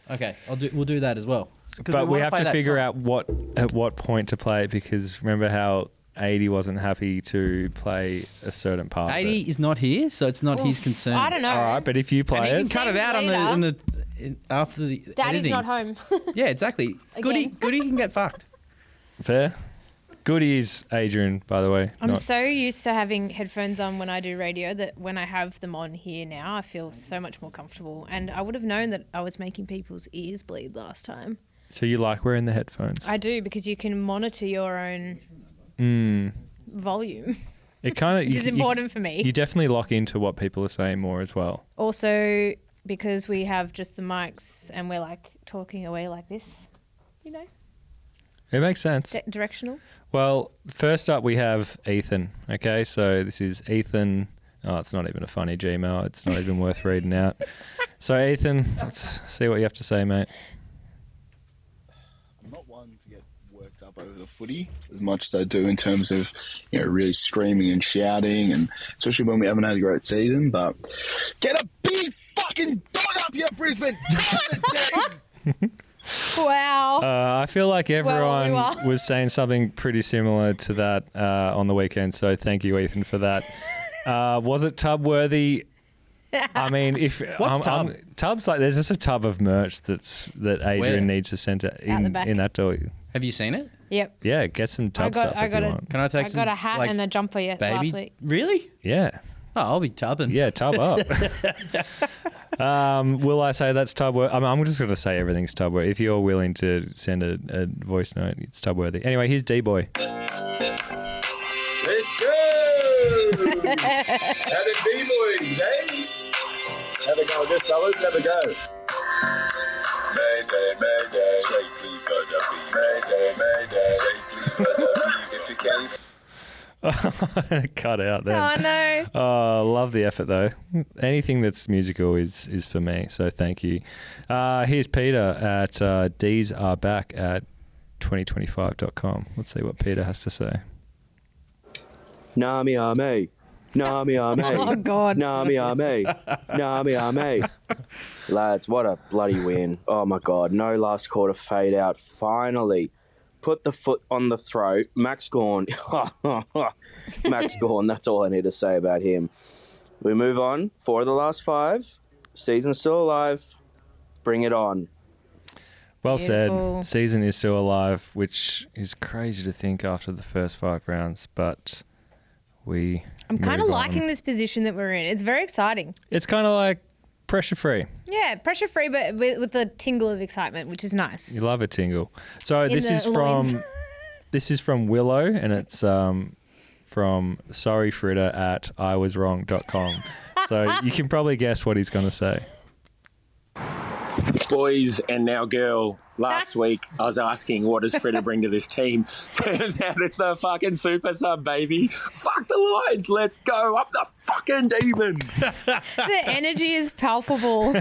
Okay, we'll do that as well. 'Cause but we wanna have play to that figure song. out at what point to play it, because remember how 80 wasn't happy to play a certain part. of 80 it. is not here, so it's not his concern. I don't know. All right, but if you And play he can it, cut it Save out on later. after the Daddy's editing. not home. Yeah, exactly. Goody can get fucked. fair. Good ears, Adrian, by the way. I'm Not- so used to having headphones on when I do radio that when I have them on here now, I feel so much more comfortable. And I would have known that I was making people's ears bleed last time. So you like wearing the headphones? I do, because you can monitor your own volume, It kind of which is important for me. You definitely lock into what people are saying more as well. Also, because we have just the mics and we're like talking away like this, you know, It makes sense. directional. Well, first up we have Ethan. Okay, so this is Ethan. Oh, it's not even a funny Gmail. It's not even worth reading out. So Ethan, let's see what you have to say, mate. I'm not one to get worked up over the footy as much as I do in terms of, you know, really screaming and shouting, and especially when we haven't had a great season. But get a big fucking dog up here, Brisbane! Come on, James! Wow. I feel like everyone Well, we are. was saying something pretty similar to that on the weekend. So thank you, Ethan, for that. Was it tub worthy? I mean, if What's tub? tubs, like there's just a tub of merch that Adrian Where? needs to send the in back. that door. Have you seen it? Yep. Yeah, get some tub stuff if you want. Can I take I some, got a hat like, and a jumper baby? last week. Really? Yeah. Oh, I'll be tubbing. Yeah, tub up. Will I say that's tub worthy? I'm just going to say everything's tub worthy. If you're willing to send a voice note, it's tub worthy. Anyway, here's D-Boy. Let's go! Have a D-Boys, eh? Have a go with this, fellas. Have a go. Mayday, mayday. Safely for the beat. Mayday, mayday. Safely for the beat. If you can. Cut out there. Oh, no. Oh, love the effort though. Anything that's musical is for me, so thank you. Here's Peter at D's are back at 2025.com. Let's see what Peter has to say. Nami Ame. Nami Ame. Oh, God. Nami Ame. Nami Ame. Lads, what a bloody win. Oh, my God. No last quarter fade out. Finally. Put the foot on the throat. Max Gawn. Max Gawn, that's all I need to say about him. We move on. 4 of the last 5. Season's still alive. Bring it on. Well Beautiful. said. Season is still alive, which is crazy to think after the first 5 rounds, but I'm kind of move on. liking this position that we're in. It's very exciting. It's kind of like pressure-free. Yeah, pressure free, but with a tingle of excitement, which is nice. You love a tingle. So In this the is loins. from Willow, and it's from Sorry Fritter at iwaswrong.com. So you can probably guess what he's going to say. Boys and now girl, last week I was asking what does Freda bring to this team. Turns out it's the fucking super sub, baby. Fuck the Lions, let's go up the fucking demons. The energy is palpable.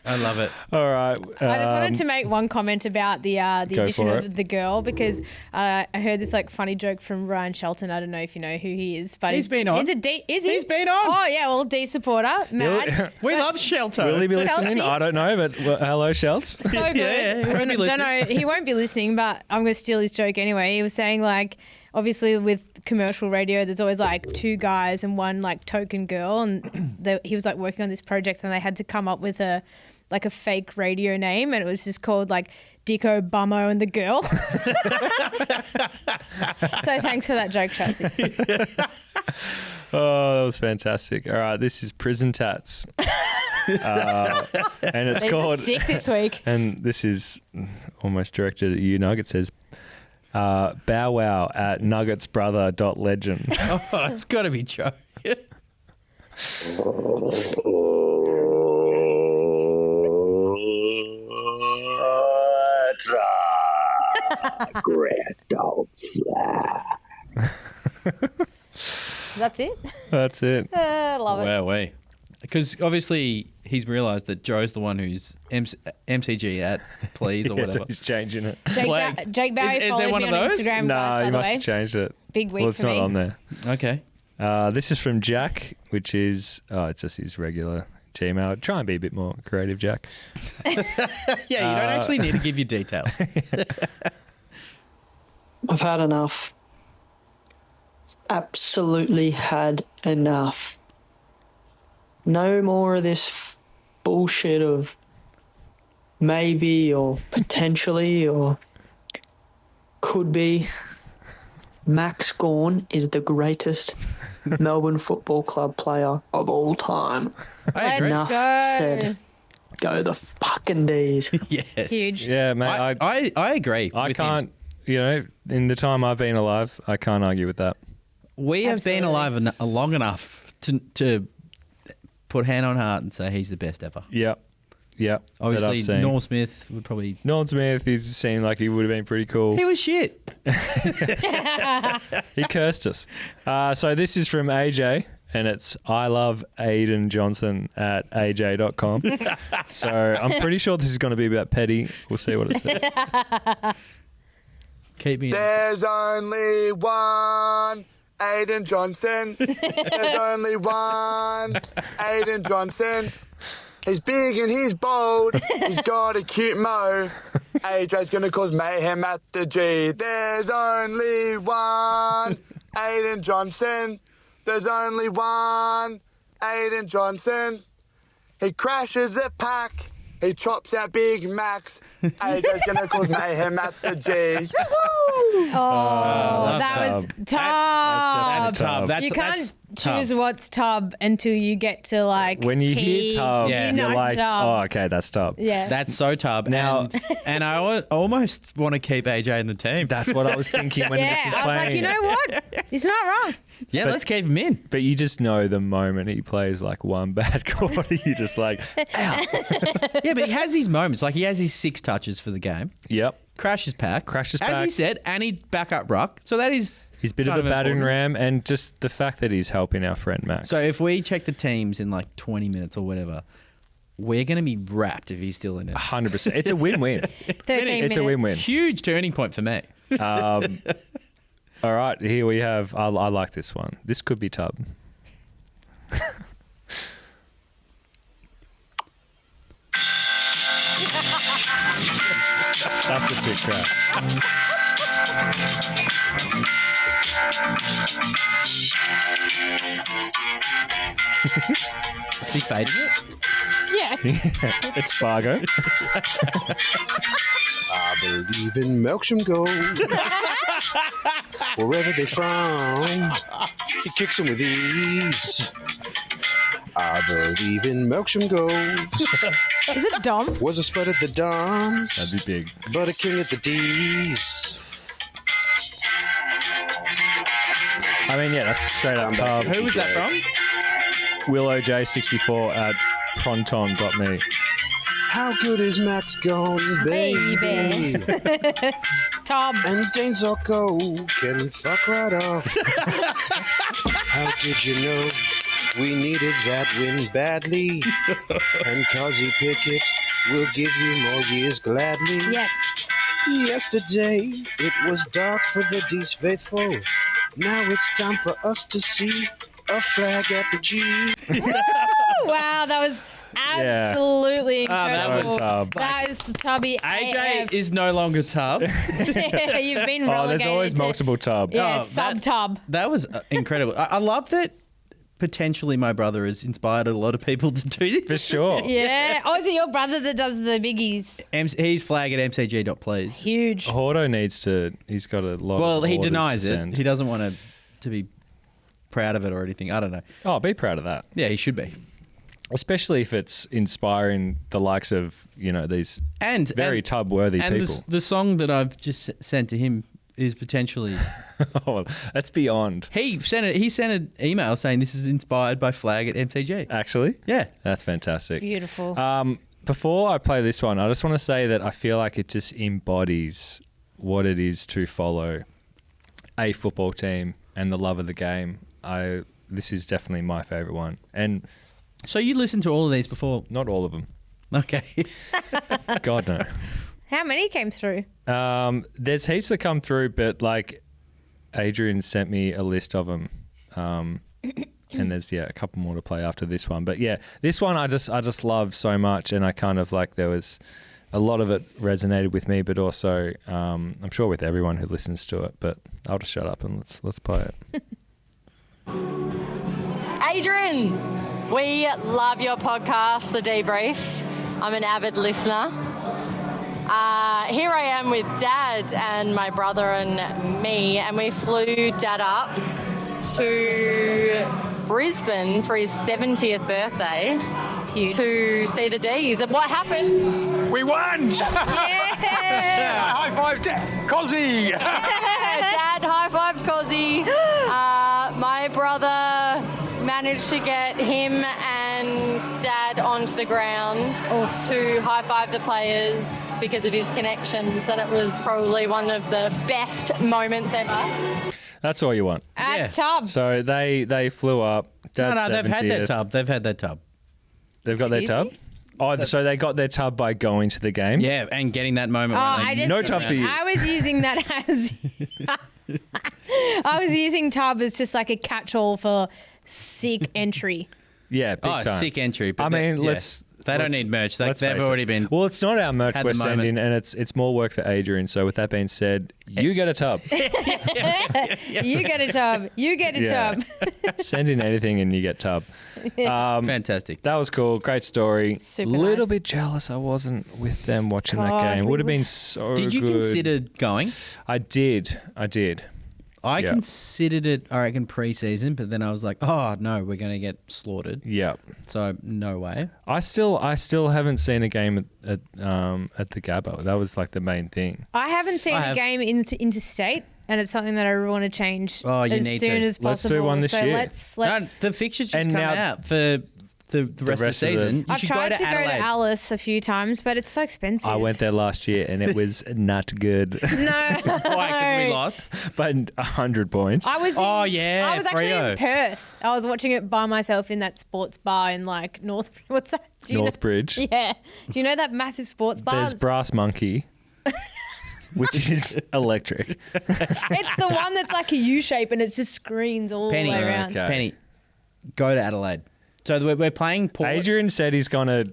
I love it. All right. I just wanted to make one comment about the Go addition for of it. the girl because I heard this like funny joke from Ryan Shelton. I don't know if you know who he is, but He's been on. Is it D? Is he? He's been on. Oh yeah, well D supporter, mad. We love Shelter. Will he be listening? Chelsea. I don't know, but hello, Shelts. So good. Yeah, he won't be Don't know. He won't be listening, but I'm going to steal his joke anyway. He was saying like, obviously with commercial radio, there's always like 2 guys and 1 like token girl, and he was like working on this project, and they had to come up with a fake radio name, and it was just called like Dicko, Bummo, and the Girl. So thanks for that joke, Tracy. Oh, that was fantastic. All right, this is Prison Tats. And it's These are called... sick this week. And this is almost directed at you, Nug. It says, Bow Wow at nuggetsbrother.legend. Oh, it's got to be Joe. Grand old slap. That's it. That's it. Love it. Wow, way. Because obviously he's realised that Joe's the one who's MCG at please or Yeah, so whatever. he's changing it. Jake Barry Is there followed one me of on those? Instagram, No, guys, by you the must way. have changed it. Big week Well, it's for not me. on there. Okay. This is from Jack, which is... Oh, it's just his regular Gmail. Try and be a bit more creative, Jack. Yeah, you don't actually need to give your detail. I've had enough. Absolutely had enough. No more of this bullshit of maybe or potentially or could be. Max Gawn is the greatest Melbourne Football Club player of all time. I agree. Enough go. said. Go the fucking D's. Yes. Huge. Yeah, mate. I agree. I with can't... You know, in the time I've been alive, I can't argue with that. him. We have been Absolutely. alive long enough to put hand on heart and say he's the best ever. Yep. That I've Obviously, seen. Norm Smith would probably. Norm Smith, he seemed like he would have been pretty cool. He was shit. He cursed us. So this is from AJ, and it's I love Aiden Johnson at AJ.com. So I'm pretty sure this is going to be about Petty. We'll see what it says. Keep me. There's only one Aiden Johnson. There's only one Aiden Johnson. He's big and he's bold. He's got a cute mo. AJ's gonna cause mayhem at the G. There's only one Aiden Johnson. There's only one Aiden Johnson. He crashes the pack. He chops out Big Macs. AJ's gonna cause mayhem at the G. Yahoo! Oh, that's that was tough. tough. That's tough. That's You can't choose what's tub until you get to like When you pee, hear tub, Yeah. you know you're like, tub. oh, okay, that's tub. Yeah. That's so tub. Now- and I almost want to keep AJ in the team. That's what I was thinking when Yeah, this is I was playing. like, you know what? He's not wrong. Yeah, let's keep him in. But you just know the moment he plays like one bad quarter, you're just like, ow. Yeah, but he has his moments. Like he has his 6 touches for the game. Yep. Crashes pack. Crashes As he pack. said, and he back up ruck. So that is He's a bit kind of a battering important. ram, and just the fact that he's helping our friend Max. So if we check the teams in like 20 minutes or whatever, we're going to be wrapped if he's still in it. 100%. It's a win-win. 13 It's minutes. a win-win. Huge turning point for me. All right, here we have, I like this one. This could be tub. Tough to sit crap. Is he fading it? Yeah. It's Spargo. I believe in Melksham gold. Wherever they frown, he kicks them with ease. I believe in Melksham gold. Is it Dom? Was a spud at the Doms, That'd be big. but a king at the D's. I mean, yeah, that's straight up tub. Who was that from? Willow J64 at pronton.me. How good is Max gone, baby? Baby. Tub. And Dane Zocco can fuck right off. How did you know we needed that win badly? And Cosy Pickett will give you more years gladly. Yes. Yesterday it was dark for the D's faithful. Now it's time for us to see a flag at the G. Wow, that was absolutely that incredible. was tub. That is the tubby AJ AF. is no longer tub. You've been relegated. Oh, there's always to- multiple tub. Yeah, Oh, sub tub. That was incredible. I love that potentially my brother has inspired a lot of people to do this. For sure. Yeah. Oh, is it your brother that does the biggies? He's flag at mcg.please. Huge. Hordo needs to, he's got a lot Well, of he orders denies to it. send. He doesn't want to be proud of it or anything. I don't know. Oh, be proud of that. Yeah, he should be. Especially if it's inspiring the likes of, you know, these And very tub-worthy and people. the song that I've just sent to him is potentially Oh, that's beyond. he sent an email saying this is inspired by flag at MCG. Actually? Yeah. That's fantastic. Beautiful. Before I play this one, I just want to say that I feel like it just embodies what it is to follow a football team and the love of the game. This is definitely my favourite one. And So you listened to all of these before? not all of them. Okay. God, no. How many came through? There's heaps that come through, but like Adrian sent me a list of them. And there's a couple more to play after this one. But yeah, this one I just love so much, and I kind of like there was a lot of it resonated with me, but also I'm sure with everyone who listens to it. But I'll just shut up and let's play it. Adrian, we love your podcast, The DeeBrief. I'm an avid listener. Here I am with Dad and my brother and me, and we flew Dad up to Brisbane for his 70th birthday to see the D's. And what happened? We won! Yeah. High five, Cozzy! Dad high-fived Cozzy. My brother managed to get him and Dad onto the ground to high-five the players because of his connections, and it was probably one of the best moments ever. That's all you want. That's tub. So they flew up. No, Dad's they've had 70th. that tub. They've had that tub. They've got their Excuse tub? Oh, so they got their tub by going to the game? Yeah, and getting that moment. Oh, where they I just No tub for you. I was using that as I was using tub as just like a catch-all for sick entry. Yeah, big time. sick entry. But I mean, yeah. let's... They don't let's- need merch. let's They've face already it. been. Well, it's not our merch had we're the moment. sending, and it's more work for Adrian. So with that being said, you get a tub. You get a tub. You get a Yeah. tub. Send in anything and you get tub. Fantastic. That was cool. Great story. Super Little nice. bit jealous I wasn't with them watching that God, game. we Would have were- been so Did you good. consider going? I did. I Yeah. considered it, I reckon, pre-season, but then I was like, oh no, we're going to get slaughtered. Yeah. So no way. I still haven't seen a game at the Gabba. That was like the main thing. I haven't seen a game interstate, and it's something that I want to change Oh, you as need soon to. as possible. Let's do one this so year. let's. No, the fixtures just And come now- out for the rest of the season. You I've should tried to go to Adelaide. Alice a few times, but it's so expensive. I went there last year and it was not good. No. Why? Because we lost. But 100 points. I was. Oh, in, yeah, I was actually Freo. in Perth. I was watching it by myself in that sports bar in like North. What's that? Do you know- Northbridge. Yeah. Do you know that massive sports bar? There's Brass Monkey, which is electric. It's the one that's like a U shape and it's just screens all Penny, the way around. Okay. Penny, go to Adelaide. So we're playing Port. Adrian said he's gonna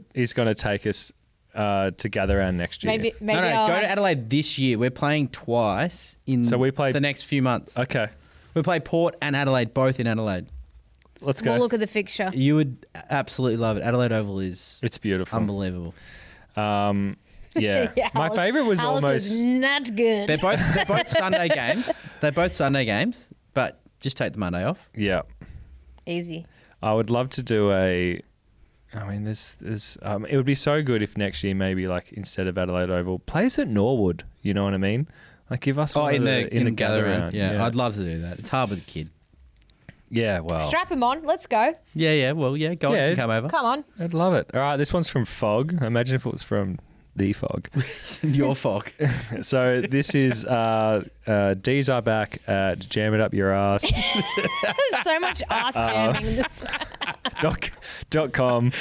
take us to gather around next year. Maybe no, I'll go to Adelaide this year. We're playing twice in So we play- the next few months. Okay, We play Port and Adelaide, both in Adelaide. let's go. We'll look at the fixture. You would absolutely love it. Adelaide Oval is It's beautiful. unbelievable. Yeah. Yeah, My Alice- favourite was Alice almost. was not good. They're both Sunday games. They're both Sunday games, but just take the Monday off. Yeah. Easy. I would love to do a. I mean, this it would be so good if next year maybe like instead of Adelaide Oval, play us at Norwood. You know what I mean? Like give us one in of the gather gather round. round. Yeah, I'd love to do that. It's hard with a kid. Yeah, well, Strap him on. Let's go. Yeah. Well, yeah. Go on, Yeah. you can come over. Come on. I'd love it. All right, this one's from Fog. Imagine if it was from the Fog. Your fog. So this is D's are back at Jam It Up Your Ass. There's so much ass jamming. .com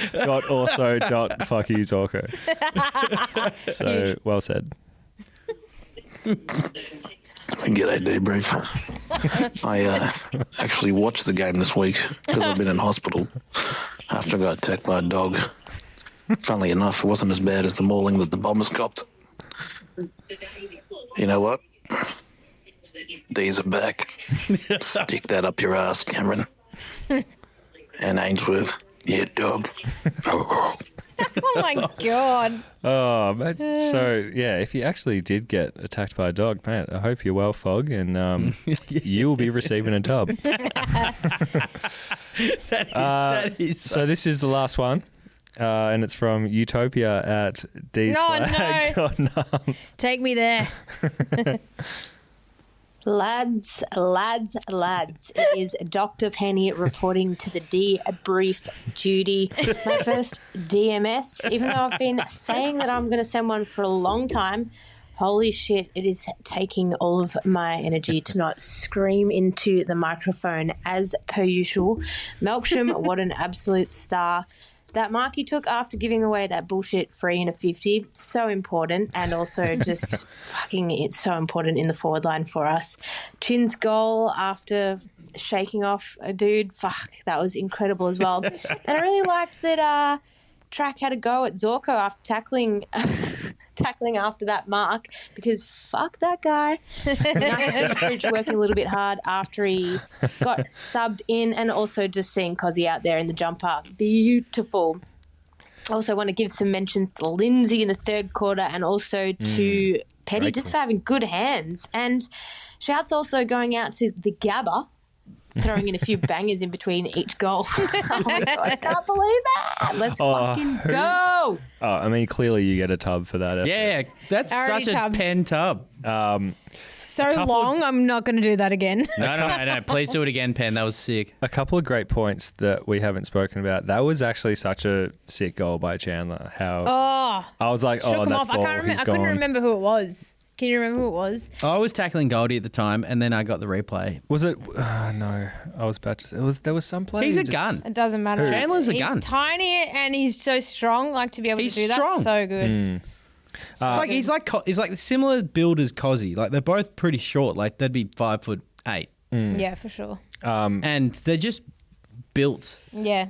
.also .fuck you talker. So well said. G'day, DeeBrief. I actually watched the game this week because I've been in hospital after I got attacked by a dog. Funnily enough, it wasn't as bad as the mauling that the Bombers copped. You know what? D's are back. Stick that up your ass, Cameron. And Ainsworth, yeah, dog. Oh my god. Oh, man. So yeah, if you actually did get attacked by a dog, man, I hope you're well, Fog, and you will be receiving a dub. That is So this is the last one. And it's from Utopia at dsflag.com. Take me there. Lads, it is Dr. Penny reporting to the DeeBrief duty. My first DMS, even though I've been saying that I'm going to send one for a long time. Holy shit, it is taking all of my energy to not scream into the microphone as per usual. Melksham, what an absolute star. That mark he took after giving away that bullshit free in a 50, so important, and also just fucking it's so important in the forward line for us. Chin's goal after shaking off a dude, fuck, that was incredible as well. And I really liked that Track had a go at Zorko after tackling after that mark, because fuck that guy. Nice to see Fridge working a little bit hard after he got subbed in, and also just seeing Cozzy out there in the jumper. Beautiful. I also want to give some mentions to Lindsay in the third quarter, and also to Petty just for having good hands. And shouts also going out to the Gabba, throwing in a few bangers in between each goal. Oh my God, I can't believe that. Let's fucking go. Oh, I mean, clearly you get a tub for that effort. Yeah, that's Already such tubbed. a pen tub. So long, I'm not going to do that again. No. Please do it again, Pen. That was sick. A couple of great points that we haven't spoken about. That was actually such a sick goal by Chandler. How Oh, I was like, shook oh, him that's off. ball. I He's couldn't gone. remember who it was. Can you remember who it was? I was tackling Goldie at the time, and then I got the replay. Was it? No, I was about to say. There was some play. He's who a just- gun. It doesn't matter. Who? Chandler's a he's gun. tiny and he's so strong. Like to be able He's to do strong. that, so good. It's like he's like similar build as Cozzy. Like they're both pretty short. Like they'd be 5'8", Yeah, for sure. and they're just built, Yeah.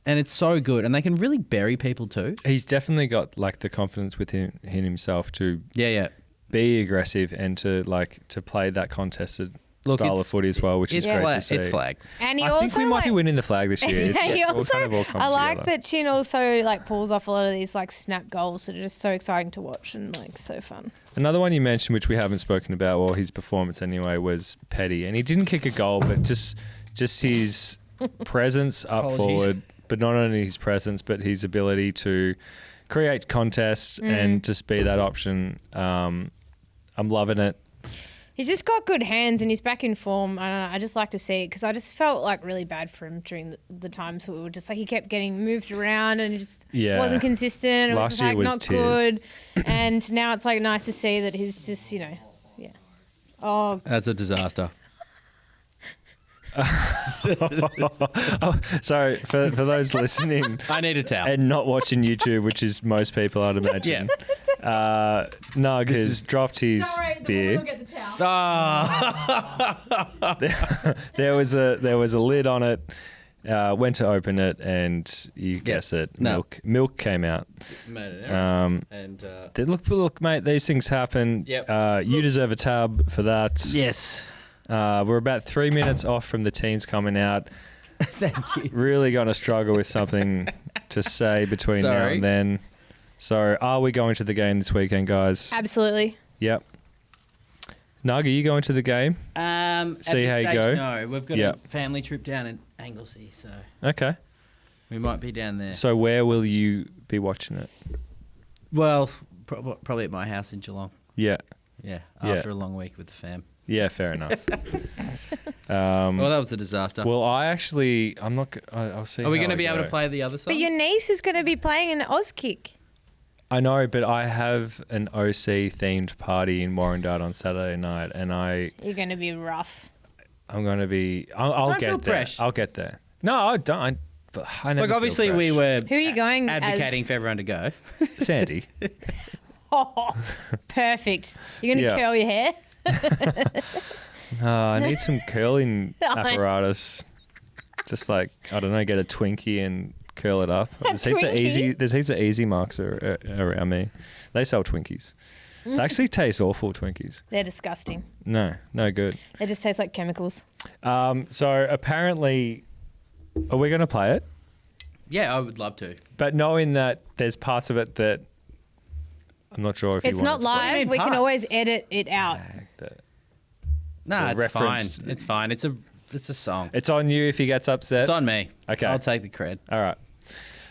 and it's so good. And they can really bury people too. He's definitely got like the confidence within himself to Yeah. be aggressive and to play that contested style of footy as well, which is great to see. It's flagged. And he I also think we might be winning the flag this year. he It's all also, kind of all come I like together. that Chin also like pulls off a lot of these like snap goals that are just so exciting to watch and like so fun. Another one you mentioned, which we haven't spoken about, or his performance anyway, was Petty, and he didn't kick a goal, but just his presence up forward, but not only his presence, but his ability to create contests and just be that option. I'm loving it. He's just got good hands and he's back in form. I don't know, I just like to see it because I just felt like really bad for him during the times we were just like he kept getting moved around and he just wasn't consistent. It was just, like not good. And now it's like nice to see that he's just, Oh, that's a disaster. Sorry, for those listening, I need a towel and not watching YouTube, which is most people, I'd imagine. Nug has dropped his beer. There was a lid on it. Went to open it, and you guess it. Milk came out. Look, mate. These things happen. Yep. You deserve a tab for that. Yes. We're about 3 minutes off from the teams coming out. Thank you. Really going to struggle with something to say between now and then. So, are we going to the game this weekend, guys? absolutely. Yep. Nug, are you going to the game? See how you go? No, we've got a family trip down in Anglesey, so Okay. we might be down there. So, where will you be watching it? Well, probably at my house in Geelong. Yeah. Yeah, after a long week with the fam. Yeah, fair enough. Well, that was a disaster. Well, I'm not. I'll see. Are we going to be able to play the other side? But your niece is going to be playing an Auskick. I know, but I have an OC themed party in Warrandyte on Saturday night, and You're going to be rough. I'm going to be. I'll Don't get feel there. fresh. I'll get there. No, I don't. But I never. Look, obviously feel we fresh. were Who are you going advocating for everyone to go. Sandy. Oh, perfect. You're going to curl your hair? I need some curling apparatus. Just like, I don't know, get a Twinkie and curl it up. There's heaps of easy marks around me. They sell Twinkies. They actually taste awful, Twinkies. They're disgusting. No good. They just taste like chemicals. So apparently, are we going to play it? Yeah, I would love to. But knowing that there's parts of it that I'm not sure if It's not live. We can always edit it out. No, The it's fine. reference- It's fine. It's a song. It's on you if he gets upset. It's on me. Okay. I'll take the cred. All right.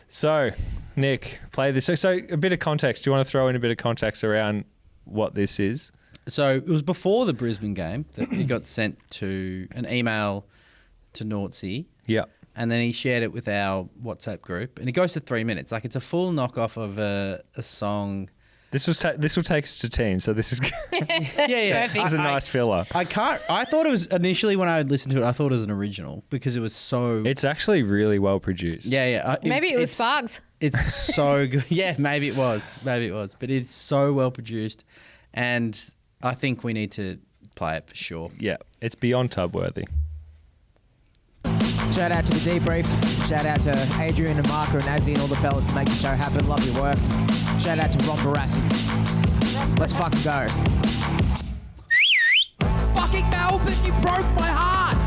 So, Nick, play this. So a bit of context. Do you want to throw in a bit of context around what this is? So it was before the Brisbane game that he got sent to an email to Nortsy. Yeah. And then he shared it with our WhatsApp group. And it goes to 3 minutes. Like, it's a full knockoff of a song. This will take us to 10, so this is Yeah. This is a nice filler. I thought it was, initially when I listened to it, I thought it was an original because it was so... It's actually really well produced. Yeah. Maybe it was Sparks. It's so good. Yeah, maybe it was. But it's so well produced. And I think we need to play it for sure. Yeah, it's beyond tub worthy. Shout out to the DeeBrief. Shout out to Adrian and Marca and Adzi and all the fellas to make the show happen. Love your work. Shout out to Ron Barassi. Let's fucking go. Fucking Melbourne, you broke my heart.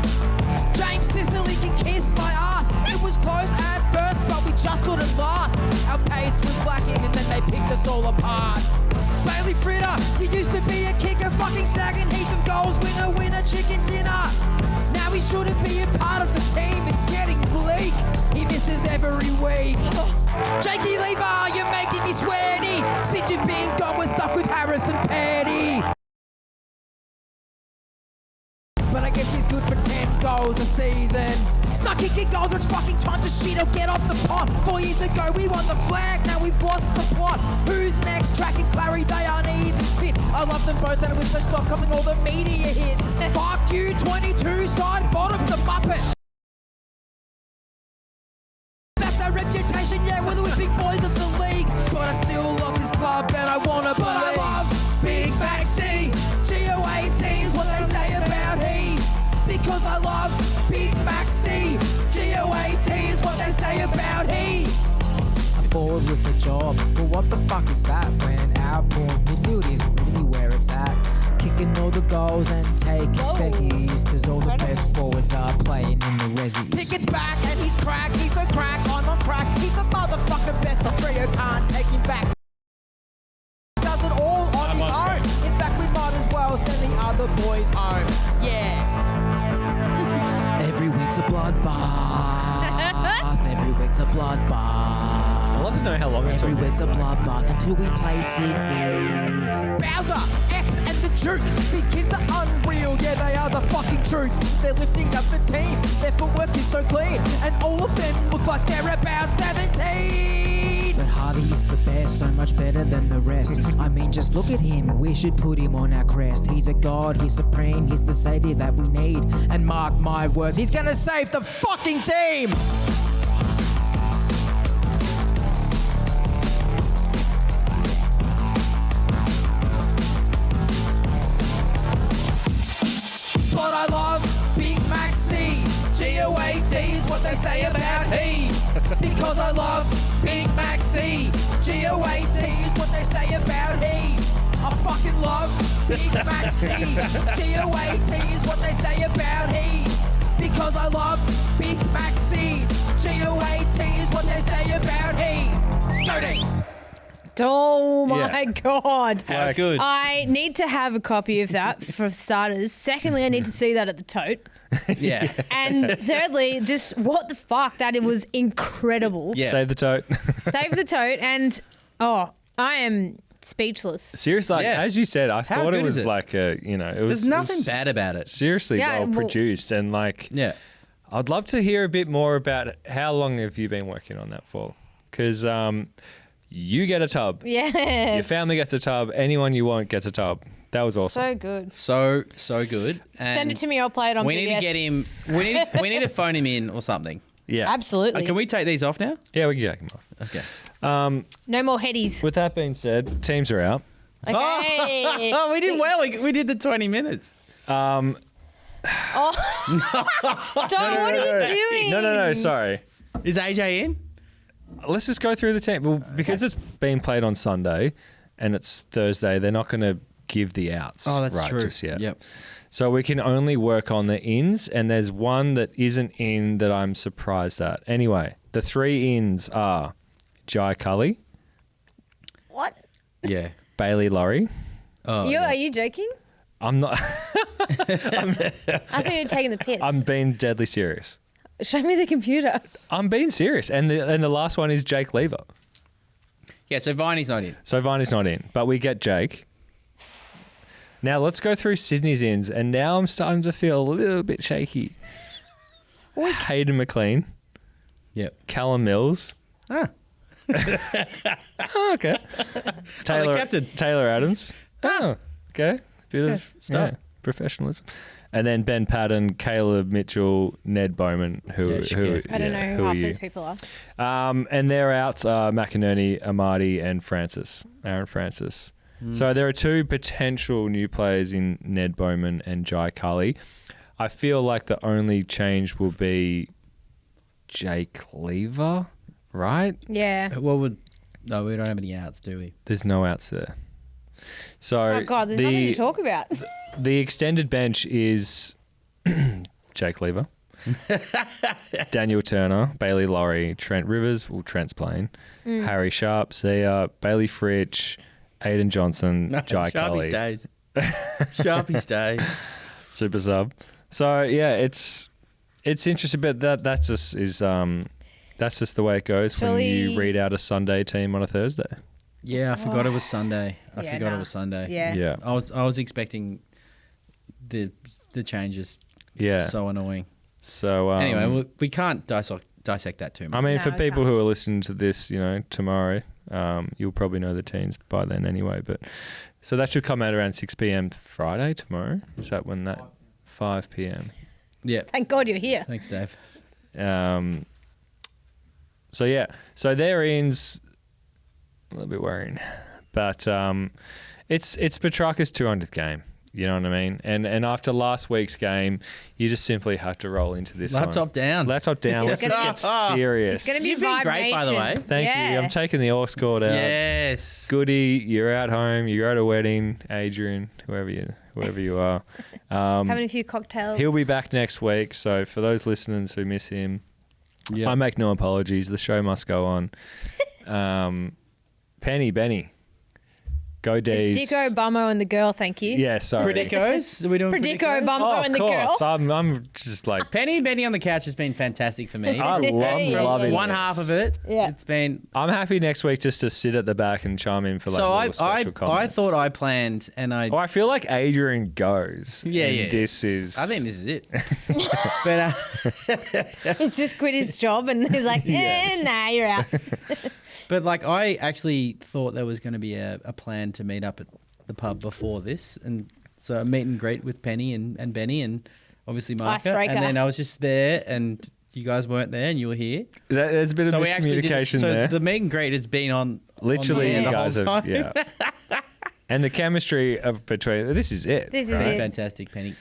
James Sicily can kiss my ass. It was close at first, but we just couldn't last. Our pace was lacking and then they picked us all apart. Bailey Fritter, you used to be a kicker, fucking snagging heaps of goals, winner, chicken dinner. Now he shouldn't be a part of the team, it's getting bleak. He misses every week. Jakey Lever, you're making me sweaty. Since you've been gone, we're stuck with Harrison Petty. But I guess he's good for 10 goals a season. Stuck kicking goals, it's fucking time to shit or get off the pot. 4 years ago we won the flag, now we've lost the plot. Who's next? Track and Clary, they aren't even fit. I love them both and I wish they stopped coming all the media hits. Fuck you, 22 side bottom's a muppet. That's our reputation, yeah, we're the big boys of the league. But I still love this club and I wanna believe. But I love Big Mac C, GO18 is what they say about he. Because I love Big Mac C, GO18 is what they say about he. Forward with a job. But what the fuck is that when our poor midfield is really where it's at? kicking all the goals and taking speckies, cause all the best forwards are playing in the resis. Pickett's back and he's cracked. He's so cracked, I'm on crack. He's the motherfucking best of three, can't take him back. Does it all on his own. In fact, we might as well send the other boys home. Yeah. Every week's a bloodbath. Every week's a bloodbath. I love to know how long it's Every week's a bloodbath until we play Sydney. Bowser, X and the Juice. These kids are unreal, yeah, they are the fucking truth. They're lifting up the team, their footwork is so clean, and all of them look like they're about 17. But Harvey is the best, so much better than the rest. I mean, just look at him, we should put him on our crest. He's a god, he's supreme, he's the savior that we need. And mark my words, he's gonna save the fucking team! But I love Big Mac C. G-O-A-D is what they say about he. Because I love Big Mac C. G-O-A-D is what they say about he. I fucking love Big Mac C. G-O-A-D is what they say about he. Because I love Big Mac C. G-O-A-D is what they say about he. Go D's. Oh my Yeah. God. How good. I need to have a copy of that for starters. Secondly, I need to see that at the tote. Yeah. And thirdly, just what the fuck? That it was incredible. Yeah. Save the tote. Save the tote. And, I am speechless. Seriously, like, Yeah. as you said, I How thought it good was is it? like it was. There's nothing it was bad about it. Seriously, Yeah, well well- produced, and like, Yeah. I'd love to hear a bit more about how long have you been working on that for? Because you get a tub. Yes. Your family gets a tub. Anyone you want gets a tub. That was awesome. So good. So good. Send it to me. I'll play it on We PBS. need to get him. We need to phone him in or something. Yeah. Absolutely. Can we take these off now? Yeah, we can take them off. Okay. No more headies. With that being said, teams are out. Okay. Oh, we did well. We did the 20 minutes. Oh. Don, what are you doing? No. Sorry. Is AJ in? Let's just go through the team. Well, because it's being played on Sunday and it's Thursday, they're not going to give the outs. Oh, that's right true. just yet. Yep. So we can only work on the ins, and there's one that isn't in that I'm surprised at. Anyway, the three ins are Jai Cully, What? Yeah. Bailey Laurie. Oh, Are you joking? I'm not. I thought you were taking the piss. I'm being deadly serious. Show me the computer. I'm being serious. And the last one is Jake Lever. Yeah, so Viney's not in. So Viney's not in, but we get Jake. Now let's go through Sydney's ins, and now I'm starting to feel a little bit shaky. Hayden McLean. Yep. Callum Mills. Ah. Oh, okay. the captain. Taylor Adams. Oh, okay. Bit of start. professionalism. And then Ben Patton, Caleb Mitchell, Ned Bowman, who I don't know who are half you? these people are. And their outs are McInerney, Amadi, and Aaron Francis. So there are two potential new players in Ned Bowman and Jai Cully. I feel like the only change will be Jake Lever, right? Yeah. No, we don't have any outs, do we? There's no outs there. So Oh, God, there's nothing to talk about. The extended bench is Jake Lever, Daniel Turner, Bailey Laurie, Trent Rivers, Trent's playing, Harry Sharp, Zia, Bailey Fritsch, Aiden Johnson, Jai Cully. Sharpie stays. Sharpie stays. Super sub. So yeah, it's interesting, but that's just the way it goes when you read out a Sunday team on a Thursday. Yeah, I forgot it was Sunday. Yeah, It was Sunday. Yeah. Yeah. I was expecting the changes. Yeah. So annoying. So anyway, we can't dissect that too much. I mean, No, for I people can't. who are listening to this, tomorrow, you'll probably know the teams by then anyway. But so that should come out around 6 p.m. Friday tomorrow. Is that when that 5 p.m. Yeah. Thank God you're here. Thanks, Dave. So yeah, so their ins a little bit worrying, but it's Petrarca's 200th game. You know what I mean? And after last week's game, you just simply have to roll into this Laptop one. down. Laptop down. Let's just get serious. It's going to be You've been great, by the way. Thank you. I'm taking the aux cord out. Yes. Goody, you're at home. You're at a wedding. Adrian, whoever you are. Having a few cocktails. He'll be back next week. So for those listeners who miss him, I make no apologies. The show must go on. Benny. Go D's. It's Dicko, Bummo, and the girl, thank you. Yeah, sorry. Predicos? Are we doing Predicko, Predicos? Bummo, and the girl. Of course. I'm just like... Benny on the couch has been fantastic for me. I love loving one this. half of it. Yeah. It's been... I'm happy next week just to sit at the back and chime in for like So little special I comments. thought I planned and I... Oh, I feel like Adrian goes. Yeah, and yeah. This is... I think this is it. But He's just quit his job and he's like, nah, you're out. But like I actually thought there was going to be a plan to meet up at the pub before this, and so a meet and greet with Penny and Benny and obviously Marca. Icebreaker. And then I was just there, and you guys weren't there, and you were here. There's a bit of we actually miscommunication so there. the meet and greet has been on Literally, on you the guys whole have... time. Yeah. And the chemistry of between... This is it. This is it. Fantastic, Penny.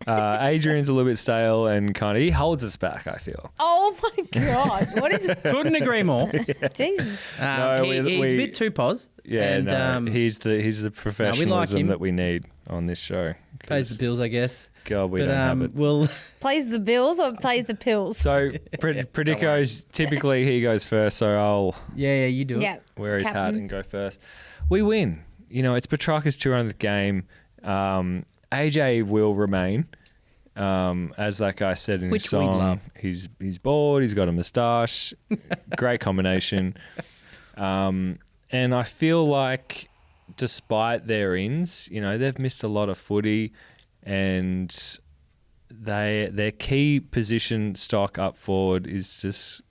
Adrian's a little bit stale and kind of... He holds us back, I feel. Oh my God. What is Couldn't agree more. Jesus. No, He's a bit too pos. Yeah, and, he's the professionalism him. that we need on this show. Pays the bills, I guess. God, we But don't have it. we'll Plays the bills or plays the pills? So Predicos, typically he goes first, so I'll yeah, you do it. Yeah. wear his hat Captain. and go first. We win. You know, it's Petrarca's 200th game. AJ will remain, as that guy said in Which his we song. love. He's bald. He's got a moustache. Great combination. And I feel like, despite their ins, you know, they've missed a lot of footy, and their key position stock up forward is just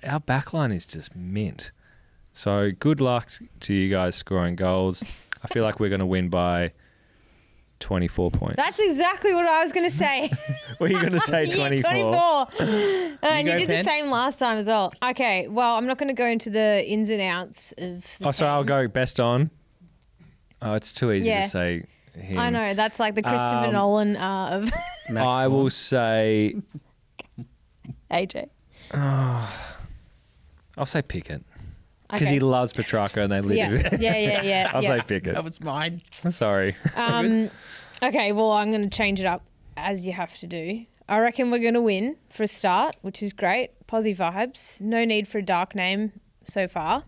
our backline is just mint. So good luck to you guys scoring goals. I feel like we're going to win by 24 points. That's exactly what I was going to say. Were you going to say 24? 24. And you go, did Pen? the same last time as well. Okay, well, I'm not going to go into the ins and outs of the So I'll go best on. Oh, it's too easy Yeah. to say him. I know, that's like the Christopher Nolan of I will say, AJ. I'll say Pickett. Because Okay. he loves Petrarca and they live Yeah, yeah. I'll yeah. say Pickett. That was mine. Sorry. Okay, well, I'm going to change it up as you have to do. I reckon we're going to win for a start, which is great. Posy vibes. No need for a dark name so far.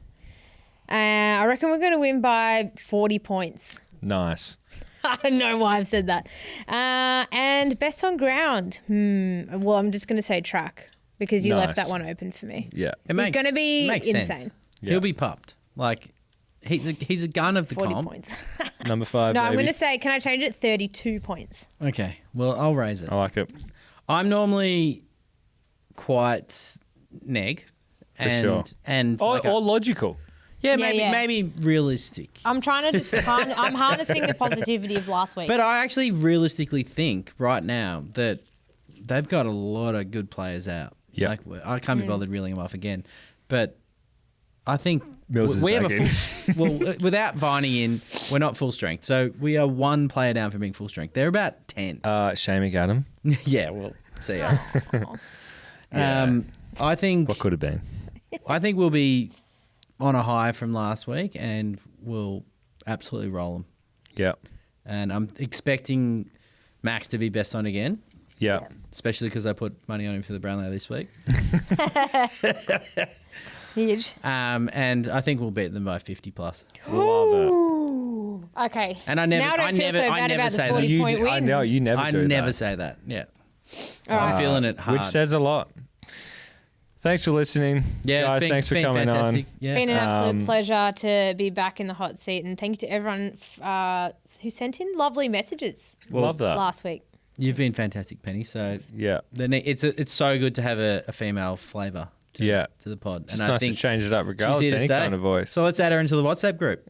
I reckon we're going to win by 40 points. Nice. I don't know why I've said that. And best on ground. Well, I'm just going to say track because you left Nice. that one open for me. Yeah. It's going to be makes insane. sense. Yeah. He'll be pumped. Like he's a gun of the 40 comp. points. Number 5, No, I'm baby. going to say, can I change it? 32 points. Okay. Well, I'll raise it. I like it. I'm normally quite neg. For sure. And Or, like or logical. maybe realistic. I'm trying to just, I'm harnessing the positivity of last week. But I actually realistically think right now that they've got a lot of good players out. Yeah. Like I can't be bothered reeling them off again. But I think Mills is we have back a in. full, well, without Viney in, we're not full strength. So we are one player down from being full strength. They're about 10. Shane McAdam. Yeah, well, see ya. Yeah. I think What could have been? I think we'll be on a high from last week, and we'll absolutely roll them. Yeah. And I'm expecting Max to be best on again, Yeah. especially because I put money on him for the Brownlow this week. Huge. And I think we'll beat them by 50 plus. Ooh. Okay. And I never, now I don't I feel never, so I bad never about the say 40 that. point win. I know, you never I do never that. say that. Yeah, All I'm right. feeling it hard. Which says a lot. Thanks for listening. yeah, guys, it's been, thanks for been coming fantastic. on. Yeah. Been an absolute Um, pleasure to be back in the hot seat, and thank you to everyone who sent in lovely messages Love that. last week. You've been fantastic, Penny. So Yeah. it's so good to have a female flavour. Yeah. To the pod. Just and I nice to think change it up she's regardless here of to any stay. kind of voice. So let's add her into the WhatsApp group.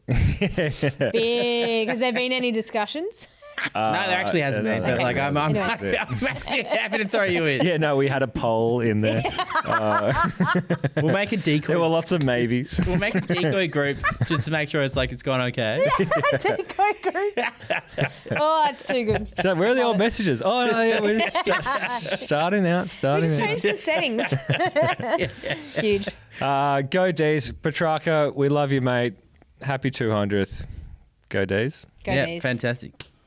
Big. Has there been any discussions? No, there actually hasn't been. But like, I'm happy to throw you in. Yeah, no, we had a poll in there. We'll make a decoy. There were lots of maybes. We'll make a decoy group just to make sure it's gone okay. Decoy group. Oh, that's too good. So where are the old messages? Oh, no, yeah, we're just starting out. We just changed the settings. Huge. Go D's. Petrarca, we love you, mate. Happy 200th. Go D's. Go D's. Fantastic.